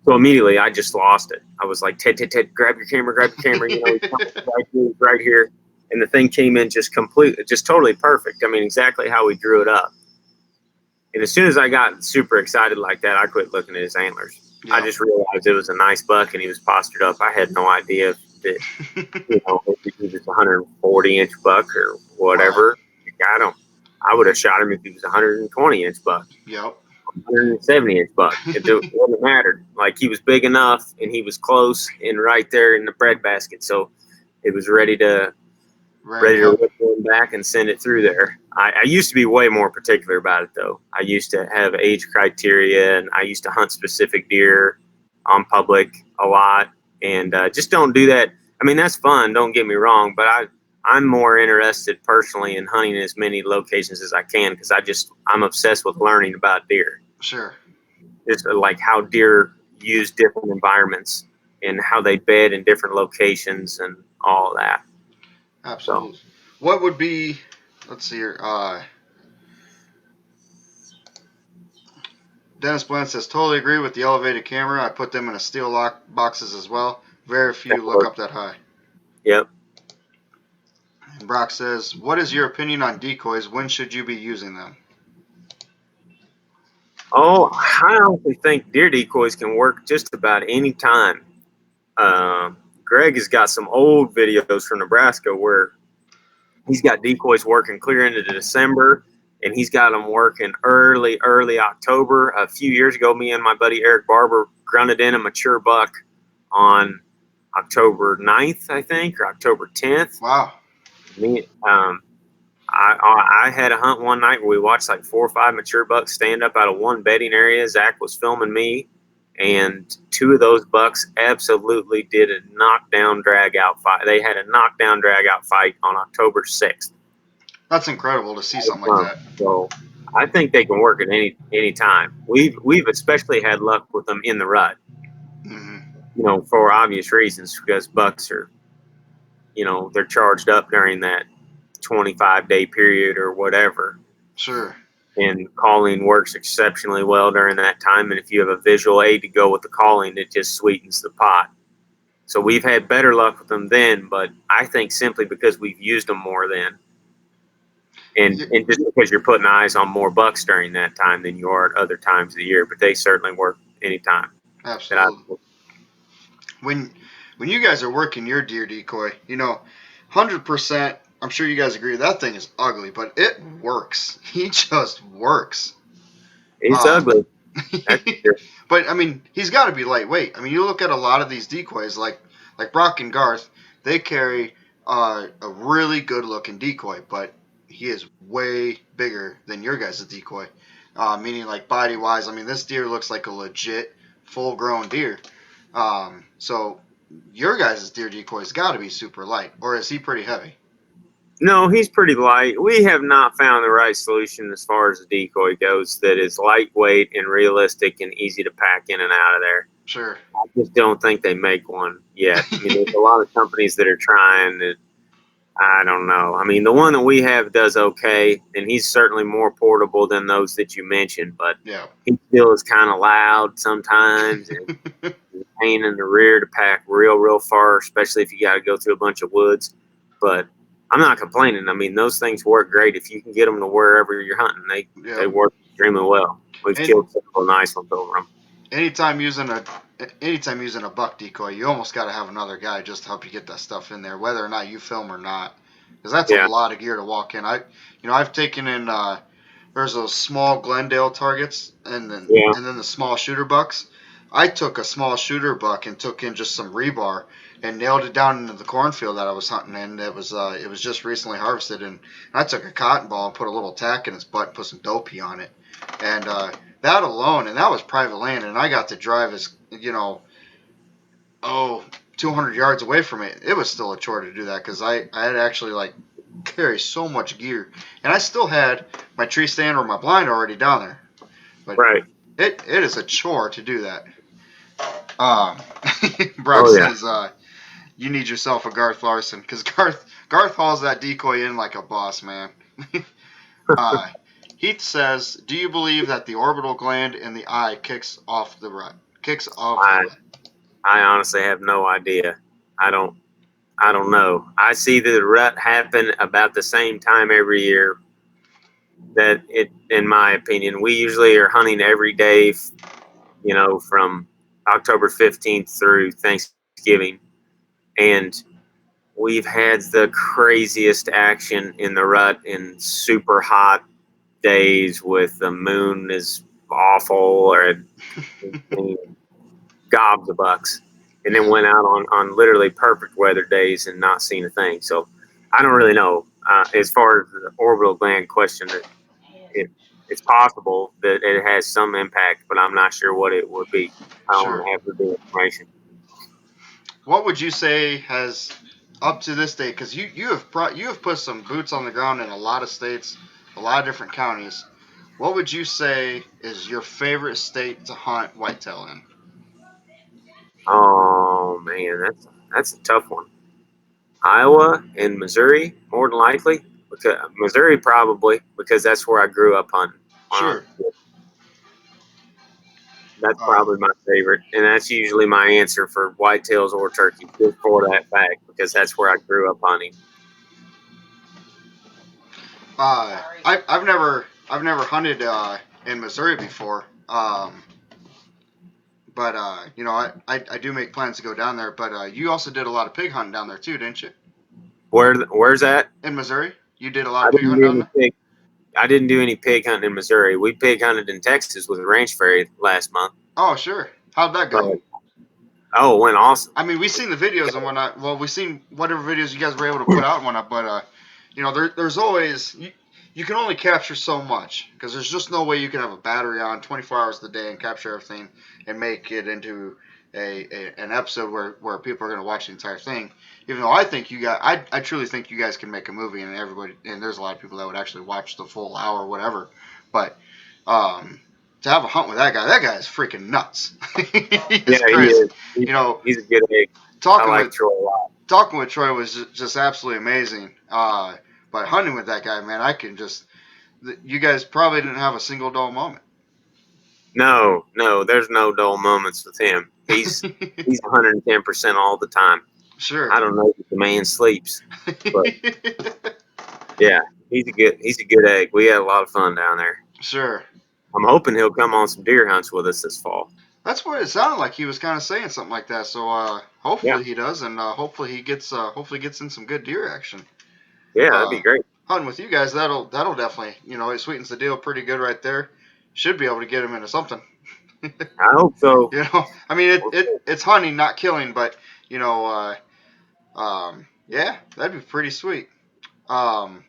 So immediately I just lost it. I was like, Ted, grab your camera. He's right here. And the thing came in just totally perfect. I mean, exactly how we drew it up. And as soon as I got super excited like that, I quit looking at his antlers. Yeah. I just realized it was a nice buck and he was postured up. I had no idea that, if he was a 140-inch buck or whatever. Right. I would have shot him if he was a 120-inch buck. Yep. 170-inch buck. It wouldn't have mattered. Like, he was big enough and he was close and right there in the breadbasket. So it was ready to whip one back and send it through there. I used to be way more particular about it, though. I used to have age criteria, and I used to hunt specific deer on public a lot, and just don't do that. I mean, that's fun, don't get me wrong, but I'm more interested personally in hunting as many locations as I can, because I'm obsessed with learning about deer. Sure. Just like how deer use different environments and how they bed in different locations and all of that. Absolutely. So, What would be? Let's see here. Dennis Blunt says totally agree with the elevated camera. I put them in a steel lock boxes as well. Very That few look works. up that high. Yep. And Brock says, what is your opinion on decoys? When should you be using them? Oh, I honestly think deer decoys can work just about any time. Greg has got some old videos from Nebraska where he's got decoys working clear into December, and he's got them working early October. A few years ago, me and my buddy Eric Barber grunted in a mature buck on October 9th, I think, or October 10th. Wow. Me, I had a hunt one night where we watched like 4 or 5 mature bucks stand up out of one bedding area. Zach was filming me, and 2 of those bucks absolutely did a knockdown drag out fight. They had a knockdown drag out fight on October 6th. That's incredible to see something like that. So I think they can work at any time. We've especially had luck with them in the rut, Hmm. for obvious reasons, because bucks are, they're charged up during that 25-day period or whatever. Sure. And calling works exceptionally well during that time. And if you have a visual aid to go with the calling, it just sweetens the pot. So we've had better luck with them then, but I think simply because we've used them more then, and just because you're putting eyes on more bucks during that time than you are at other times of the year. But they certainly work anytime that I. Absolutely. When you guys are working your deer decoy, 100%. I'm sure you guys agree that thing is ugly, but it works. He just works. It's Um, ugly. That's true. but I mean, he's got to be lightweight. I mean, you look at a lot of these decoys, like Brock and Garth, they carry a really good looking decoy, but he is way bigger than your guys' decoy. Meaning like body wise, I mean, this deer looks like a legit full grown deer. So your guys' deer decoy's got to be super light, or is he pretty heavy? No, he's pretty light. We have not found the right solution as far as the decoy goes that is lightweight and realistic and easy to pack in and out of there. Sure. I just don't think they make one yet. I mean, there's a lot of companies that are trying it. I don't know. I mean, the one that we have does okay, and he's certainly more portable than those that you mentioned, but Yeah. he still is kind of loud sometimes and a pain in the rear to pack real far, especially if you got to go through a bunch of woods. But I'm not complaining. I mean, those things work great. If you can get them to wherever you're hunting, they Yeah. work extremely well. We've And killed several nice ones over them. anytime using a anytime using a buck decoy, you almost got to have another guy just to help you get that stuff in there, whether or not you film or not, because that's a Yeah, lot of gear to walk in. I've taken in there's those small Glendale targets, and then yeah, the small shooter bucks. I took a small shooter buck and took in just some rebar and nailed it down into the cornfield that I was hunting in. It was just recently harvested, and I took a cotton ball and put a little tack in its butt and put some dopey on it, and that alone, and that was private land, and I got to drive as 200 yards away from it. It was still a chore to do that because I had actually like carry so much gear, and I still had my tree stand or my blind already down there, but right. it is a chore to do that. Um, Brock Oh, yeah. says you need yourself a Garth Larson because Garth hauls that decoy in like a boss, man. uh, Heath says, do you believe that the orbital gland in the eye kicks off the rut? Kicks off the I, rut. I honestly have no idea. I don't. I don't know. I see the rut happen about the same time every year. That it, in my opinion, we usually are hunting every day, from October 15th through Thanksgiving, and we've had the craziest action in the rut in super hot days with the moon is awful or gobs of bucks, and then Yeah, went out on literally perfect weather days and not seen a thing. So I don't really know. As far as the orbital gland question, it, it's possible that it has some impact, but I'm not sure what it would be. I don't sure. have the information. What would you say has up to this day? Because you have put some boots on the ground in a lot of states, a lot of different counties. What would you say is your favorite state to hunt whitetail in? Oh man, that's a tough one. Iowa and Missouri, more than likely. Because Missouri probably, because that's where I grew up hunting. Sure. That's Uh, probably my favorite, and that's usually my answer for whitetails or turkey, just for that fact, because that's where I grew up hunting. I've never hunted in Missouri before. But you know, I do make plans to go down there. But you also did a lot of pig hunting down there too, didn't you? Where's that? In Missouri, you did a lot I of pig didn't hunting do down any there. pig. I didn't do any pig hunting in Missouri. We pig hunted in Texas with a range fairy last month. Oh, sure. How'd that But go? oh, it went awesome. I mean, we've seen the videos and whatnot. Well, we've seen whatever videos you guys were able to put out and whatnot. But you know, there's always you can only capture so much because there's just no way you can have a battery on 24 hours a day and capture everything and make it into an episode where people are going to watch the entire thing. Even though I think you guys, I truly think you guys can make a movie and everybody, and there's a lot of people that would actually watch the full hour or whatever. But um, to have a hunt with that guy is freaking nuts. Yeah, He's he crazy. is. He's, You know, he's a good egg. I talking like with Troy a lot. talking with Troy was just absolutely amazing. But hunting with that guy, man, I can just. You guys probably didn't have a single dull moment. No, there's no dull moments with him. He's 110% all the time. Sure. I don't know if the man sleeps, but yeah, he's a good egg. We had a lot of fun down there. Sure. I'm hoping he'll come on some deer hunts with us this fall. That's what it sounded like. He was kind of saying something like that. So Yeah, hopefully he does, and hopefully gets in some good deer action. yeah, that'd Uh, be great. Hunting with you guys, that'll definitely, you know, it sweetens the deal pretty good right there. Should be able to get him into something. I hope so. You know, I mean, it's hunting, not killing, but you know, yeah, that'd be pretty sweet. Um,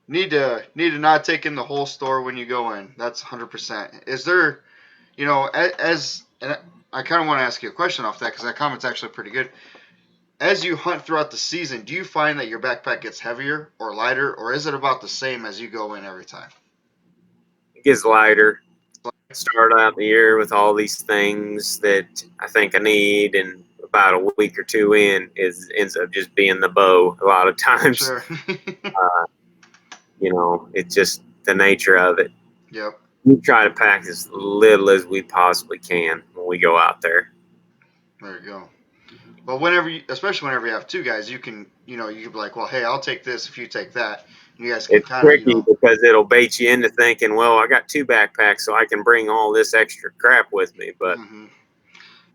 need to not take in the whole store when you go in. That's 100%. Is there, you know, as and I kind of want to ask you a question off that because that comment's actually pretty good. As you hunt throughout the season, do you find that your backpack gets heavier or lighter, or is it about the same as you go in every time? It gets lighter. Start out the year with all these things that I think I need, and about a week or two in, is ends up just being the bow. A lot of times, Sure. it's just the nature of it. Yep. We try to pack as little as we possibly can when we go out there. There you go. But whenever you, especially whenever you have two guys, you can, you know, you can be like, well, hey, I'll take this if you take that. And you guys can It's kind of, you tricky know, because it'll bait you into thinking, well, I got two backpacks, so I can bring all this extra crap with me. But hmm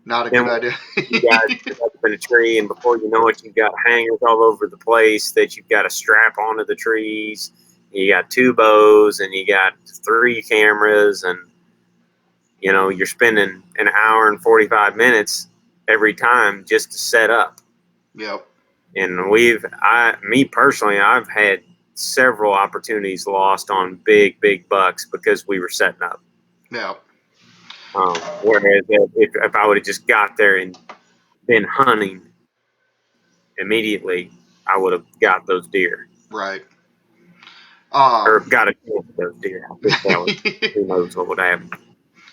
not a then good idea. you guys get up in a tree, and before you know it, you've got hangers all over the place that you've got to strap onto the trees. You got two bows, and you got three cameras, and you're spending an hour and 45 minutes every time just to set up. Yep. And me personally, I've had several opportunities lost on big bucks because we were setting up. Yep. Whereas if I would have just got there and been hunting immediately, I would have got those deer, Right. or Um, got a chance at those deer. I think that was, who knows what would happen.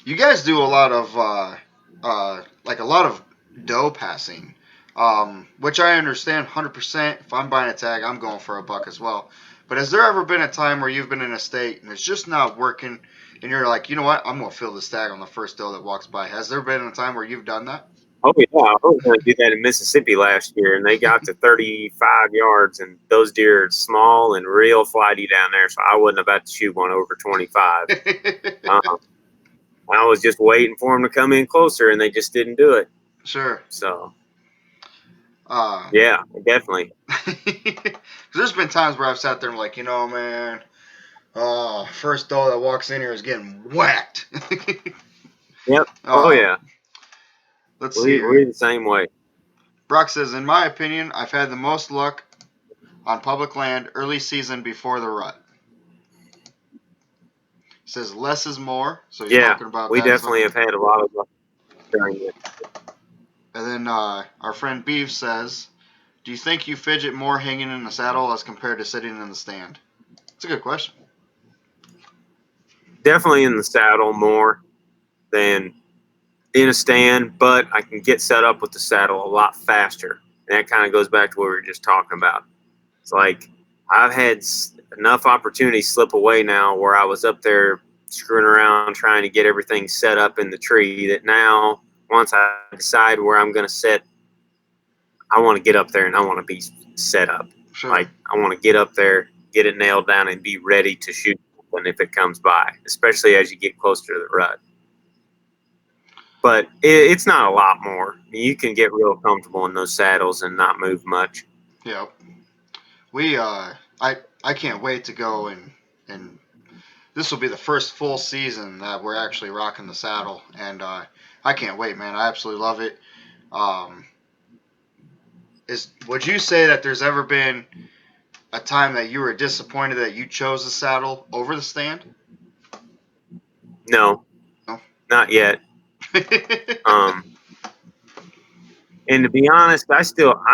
you guys do a lot of like a lot of doe passing, which I understand 100%. If I'm buying a tag, I'm going for a buck as well. But has there ever been a time where you've been in a state and it's just not working, and you're like, you know what, I'm gonna fill this tag on the first doe that walks by? Has there been a time where you've done that? Oh yeah, I was going to do that in Mississippi last year, and they got to 35 yards, and those deer are small and real flighty down there, so I wasn't about to shoot one over 25. Um, I was just waiting for them to come in closer, and they just didn't do it. Sure. So Uh, yeah, definitely. there's been times where I've sat there and like, you know, man, first doe that walks in here is getting whacked. Yep. Oh uh, yeah. let's see here. We're the same way. Brock says, in my opinion, I've had the most luck on public land early season before the rut. He says less is more, so he's Yeah, talking about we that as well. definitely have had a lot of luck during it. And then our friend Beef says, do you think you fidget more hanging in the saddle as compared to sitting in the stand? It's a good question. Definitely in the saddle more than in a stand, but I can get set up with the saddle a lot faster And that kind of goes back to what we were just talking about. It's like I've had enough opportunities slip away now where I was up there screwing around trying to get everything set up in the tree that now once I decide where I'm going to set, I want to get up there and I want to be set up. Sure. Like I want to get up there, get it nailed down, and be ready to shoot when if it comes by, especially as you get closer to the rut. But it's not a lot more. You can get real comfortable in those saddles and not move much. Yep. We I can't wait to go and this will be the first full season that we're actually rocking the saddle, and I can't wait, man. I absolutely love it. Um, would you say that there's ever been a time that you were disappointed that you chose the saddle over the stand? No, No. not yet. And to be honest, I'm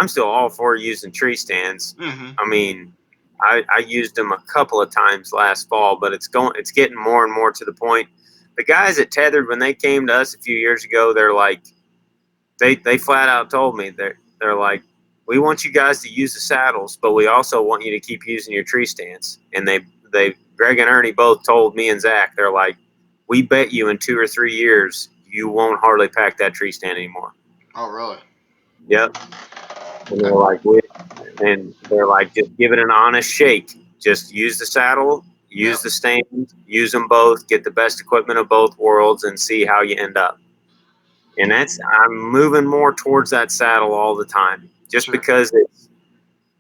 still all for using tree stands. Mm-hmm. I mean, I used them a couple of times last fall, but it's getting more and more to the point. The guys at Tethered, when they came to us a few years ago, they're like, they flat out told me they're like, we want you guys to use the saddles, but we also want you to keep using your tree stands. And they Greg and Ernie both told me and Zach, they're like, we bet you in 2 or 3 years you won't hardly pack that tree stand anymore. Oh, really? Yep. And they're like, just give it an honest shake. Just use the saddle, use the stand, use them both, get the best equipment of both worlds, and see how you end up. And I'm moving more towards that saddle all the time, just because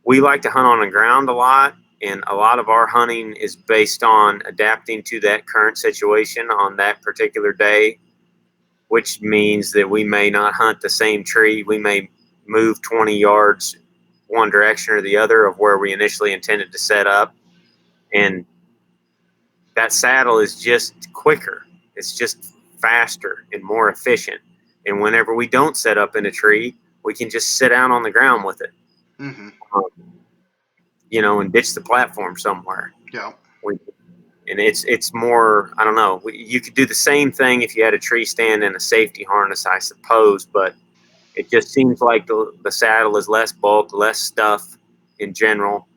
we like to hunt on the ground a lot, and a lot of our hunting is based on adapting to that current situation on that particular day, which means that we may not hunt the same tree. We may move 20 yards one direction or the other of where we initially intended to set up. And that saddle is just quicker. It's just faster and more efficient. And whenever we don't set up in a tree, we can just sit down on the ground with it, Mm-hmm. And ditch the platform somewhere. Yeah. And it's more, I don't know, you could do the same thing if you had a tree stand and a safety harness, I suppose, but it just seems like the saddle is less bulk, less stuff in general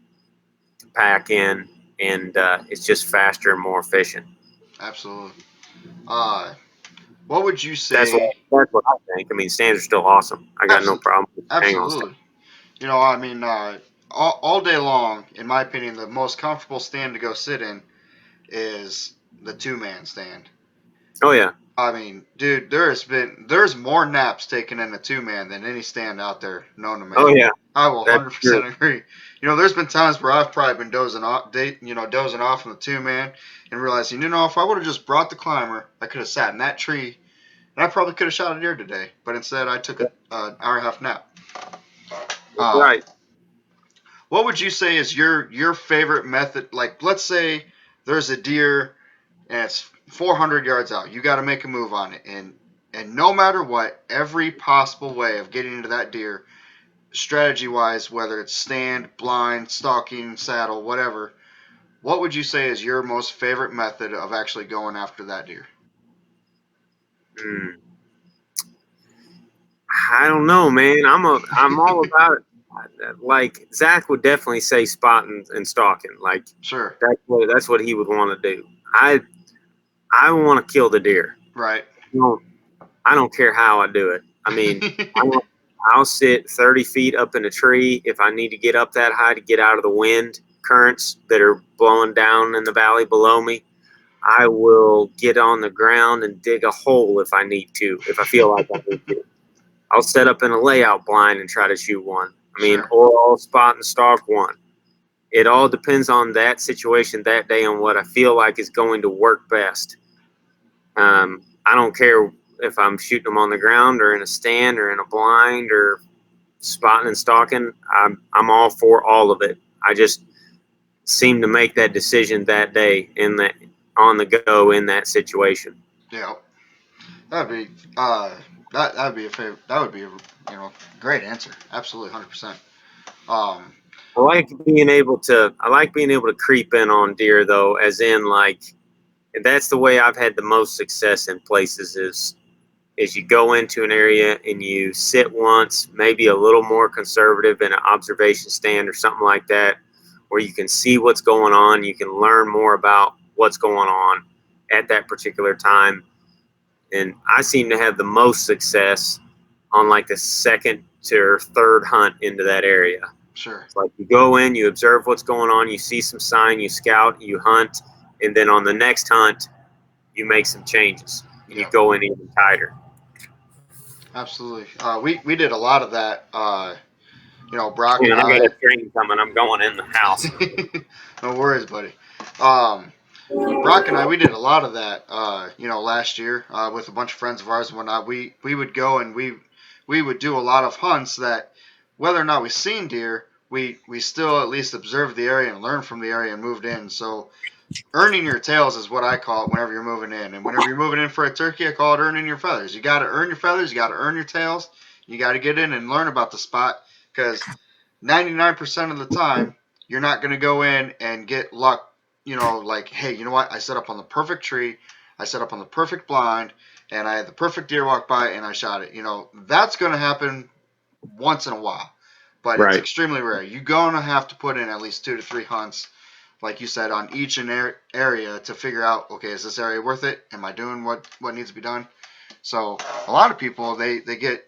to pack in, and it's just faster and more efficient. Absolutely. What would you say? That's what I think. I mean, stands are still awesome. I got no problem with hang on Absolutely. I mean, all day long, in my opinion, the most comfortable stand to go sit in is the 2-man stand. Oh yeah. I mean, dude, there's more naps taken in a 2-man than any stand out there known to man. Oh yeah. I will 100% agree. There's been times where I've probably been dozing off in the 2-man and realizing, if I would have just brought the climber, I could have sat in that tree and I probably could have shot a deer today. But instead, I took an hour and a half nap. Right. What would you say is your favorite method? Like, let's say there's a deer and it's 400 yards out. You got to make a move on it, and no matter what, every possible way of getting into that deer, strategy-wise, whether it's stand, blind, stalking, saddle, whatever. What would you say is your most favorite method of actually going after that deer? I don't know, man. I'm all about it. Like Zach would definitely say spotting and stalking. Like Sure. That's what he would want to do. I want to kill the deer. Right. I don't care how I do it. I mean, I'll sit 30 feet up in a tree if I need to get up that high to get out of the wind currents that are blowing down in the valley below me. I will get on the ground and dig a hole if I need to, if I feel like I need to. I'll set up in a layout blind and try to shoot one. I mean, or I'll spot and stalk one. It all depends on that situation that day and what I feel like is going to work best. I don't care if I'm shooting them on the ground or in a stand or in a blind or spotting and stalking. I'm all for all of it. I just seem to make that decision that day on the go in that situation. Yeah, that'd be that'd be a favorite. That would be a great answer. Absolutely, 100%. I like being able to creep in on deer though, as in like that's the way I've had the most success in places is you go into an area and you sit once, maybe a little more conservative in an observation stand or something like that, where you can see what's going on. You can learn more about what's going on at that particular time. And I seem to have the most success on like the second to third hunt into that area. Sure. It's like you go in, you observe what's going on, you see some sign, you scout, you hunt, and then on the next hunt, you make some changes and you Yep. go in even tighter. Absolutely. We did a lot of that. Brock Man, and I got I. a train coming. I'm going in the house. No worries, buddy. Um, Brock and I, we did a lot of that. Last year with a bunch of friends of ours and whatnot. We would go and we would do a lot of hunts that, whether or not we seen deer, we still at least observed the area and learned from the area and moved in. So earning your tails is what I call it whenever you're moving in. And whenever you're moving in for a turkey, I call it earning your feathers. You got to earn your feathers. You got to earn your tails. You got to get in and learn about the spot because 99% of the time, you're not going to go in and get luck. Like, hey, you know what? I set up on the perfect tree. I set up on the perfect blind. And I had the perfect deer walk by and I shot it. That's going to happen once in a while. But it's Right. extremely rare. You're going to have to put in at least 2 to 3 hunts like you said, on each area to figure out, okay, is this area worth it? Am I doing what needs to be done? So a lot of people, they get,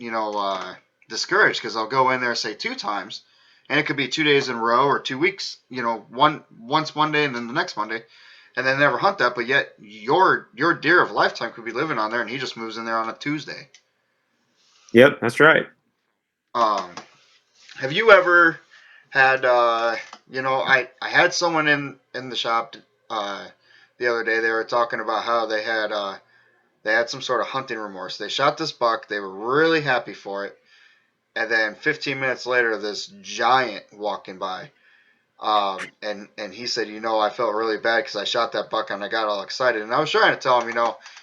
discouraged because they'll go in there, say 2 times, and it could be 2 days in a row or 2 weeks, once one day and then the next Monday, and then never hunt that, but yet your deer of lifetime could be living on there and he just moves in there on a Tuesday. Yep, that's right. Um, have you ever had I had someone in the shop the other day. They were talking about how they had some sort of hunting remorse. They shot this buck, they were really happy for it, and then 15 minutes later this giant walking by, and he said, I felt really bad because I shot that buck and I got all excited, and I was trying to tell him,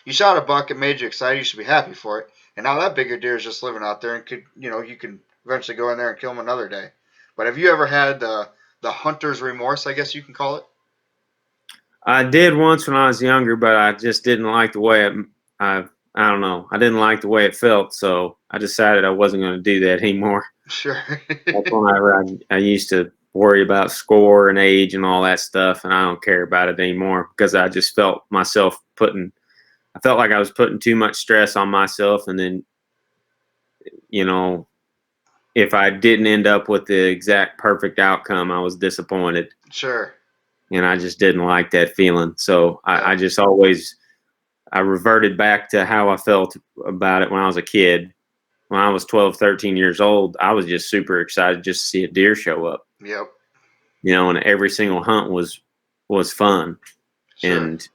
you shot a buck, it made you excited, you should be happy for it, and now that bigger deer is just living out there and could, you can eventually go in there and kill him another day. But have you ever had the hunter's remorse, I guess you can call it? I did once when I was younger, but I just didn't like the way I don't know. I didn't like the way it felt, so I decided I wasn't going to do that anymore. Sure. That's whenever I used to worry about score and age and all that stuff, and I don't care about it anymore because I just felt myself I felt like I was putting too much stress on myself, and then, if I didn't end up with the exact perfect outcome, I was disappointed. Sure. And I just didn't like that feeling. So Yeah. I just always I reverted back to how I felt about it when I was a kid. When I was 12, 13 years old, I was just super excited just to see a deer show up. Yep. And every single hunt was fun. Sure. And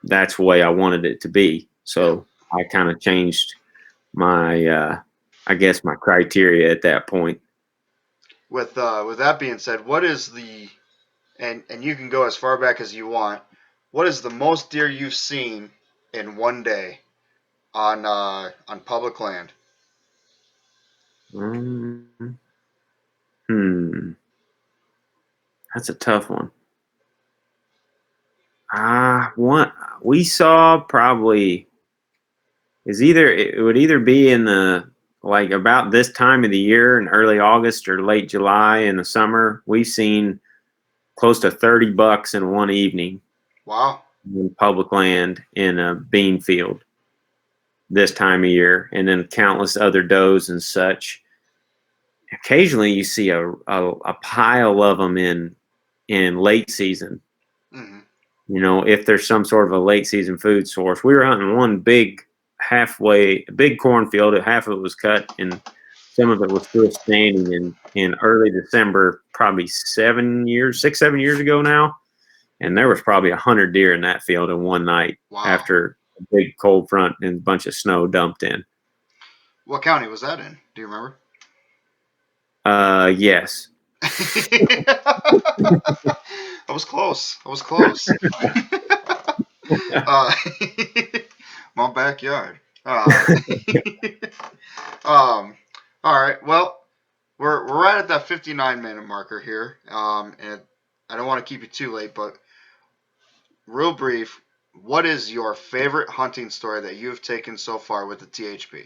that's the way I wanted it to be. Yep. So I kind of changed my I guess my criteria at that point. With that being said, what is the and you can go as far back as you want. What is the most deer you've seen in one day on public land? Um, hmm, that's a tough one. One we saw probably it would either be in the like about this time of the year in early August or late July in the summer. We've seen close to 30 bucks in one evening Wow. in public land in a bean field this time of year, and then countless other does and such. Occasionally, you see a pile of them in late season. Hmm. If there's some sort of a late season food source. We were hunting one big cornfield. Half of it was cut, and some of it was still standing in early December, probably 6, 7 years ago now. And there was probably 100 deer in that field in one night Wow. after a big cold front and a bunch of snow dumped in. What county was that in? Do you remember? Yes. I was close. I was close. uh, my backyard. Um, all right. Well, we're right at that 59-minute marker here. And I don't want to keep you too late, but real brief. what is your favorite hunting story that you've taken so far with the THP?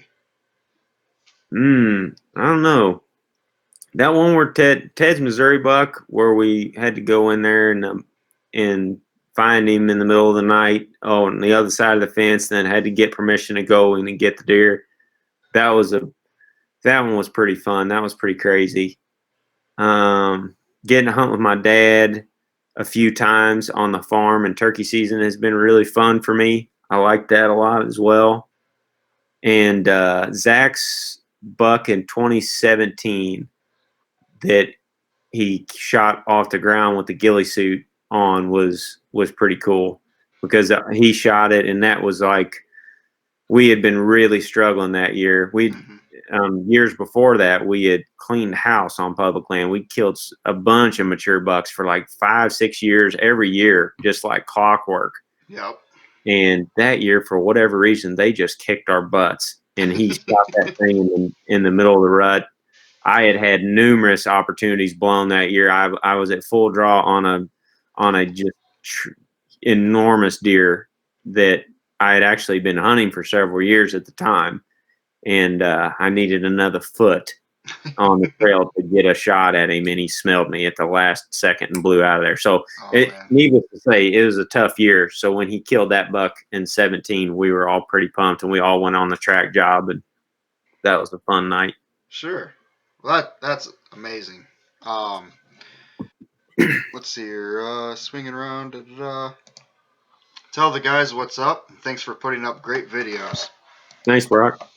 I don't know. That one where Ted's Missouri buck, where we had to go in there and find him in the middle of the night on the other side of the fence, then had to get permission to go and get the deer. That was that one was pretty fun. That was pretty crazy. Getting to hunt with my dad a few times on the farm and turkey season has been really fun for me. I like that a lot as well. And Zach's buck in 2017 that he shot off the ground with the ghillie suit on was pretty cool because he shot it, and that was like we had been really struggling that year. We Mm-hmm. years before that we had cleaned house on public land. We killed a bunch of mature bucks for like 5-6 years every year, just like clockwork. Yep. And that year, for whatever reason, they just kicked our butts. And he shot that thing in the middle of the rut. I had numerous opportunities blown that year. I was at full draw on a just enormous deer that I had actually been hunting for several years at the time, and I needed another foot on the trail to get a shot at him, and he smelled me at the last second and blew out of there. So, Oh man. needless to say, it was a tough year. So when he killed that buck in 17, we were all pretty pumped, and we all went on the track job, and that was a fun night. Sure. Well, that's amazing. Um, let's see here. Swinging around. Da, da, da. Tell the guys what's up. Thanks for putting up great videos. Thanks, Brock.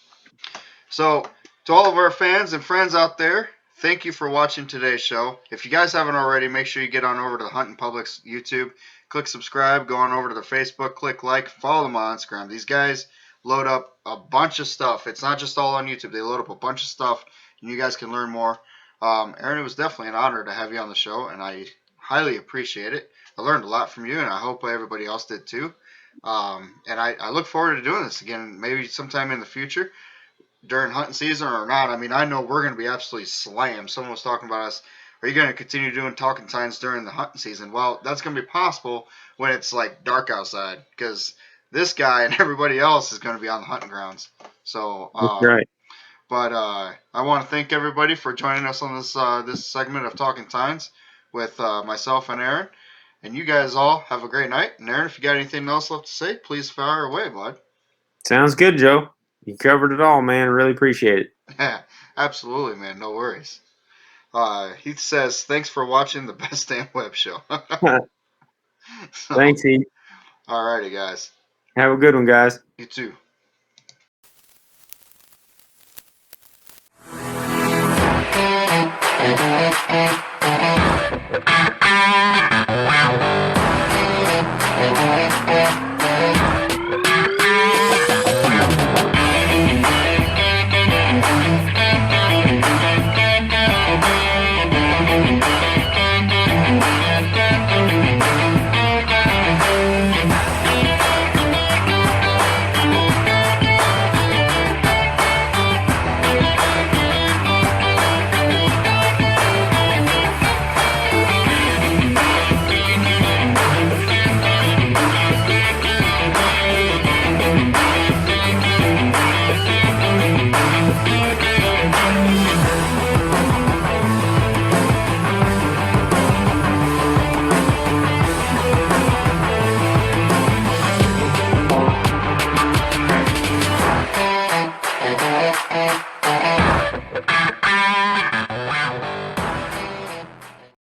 So, to all of our fans and friends out there, thank you for watching today's show. If you guys haven't already, make sure you get on over to the Hunting Public's YouTube, click subscribe, go on over to their Facebook, click like, follow them on Instagram. These guys load up a bunch of stuff. It's not just all on YouTube. They load up a bunch of stuff, and you guys can learn more. Aaron, it was definitely an honor to have you on the show, and I highly appreciate it. I learned a lot from you, and I hope everybody else did too. And I look forward to doing this again, maybe sometime in the future during hunting season or not. I mean, I know we're going to be absolutely slammed. Someone was talking about us. Are you going to continue doing talking times during the hunting season? Well, that's going to be possible when it's like dark outside because this guy and everybody else is going to be on the hunting grounds. So, That's right. but I want to thank everybody for joining us on this segment of Talking Tines with myself and Aaron. And you guys all have a great night. And Aaron, if you got anything else left to say, please fire away, bud. Sounds good, Joe. You covered it all, man. Really appreciate it. Yeah, absolutely, man. No worries. He says, thanks for watching the best damn web show. So, Thanks, Heath. alrighty, guys. Have a good one, guys. You too.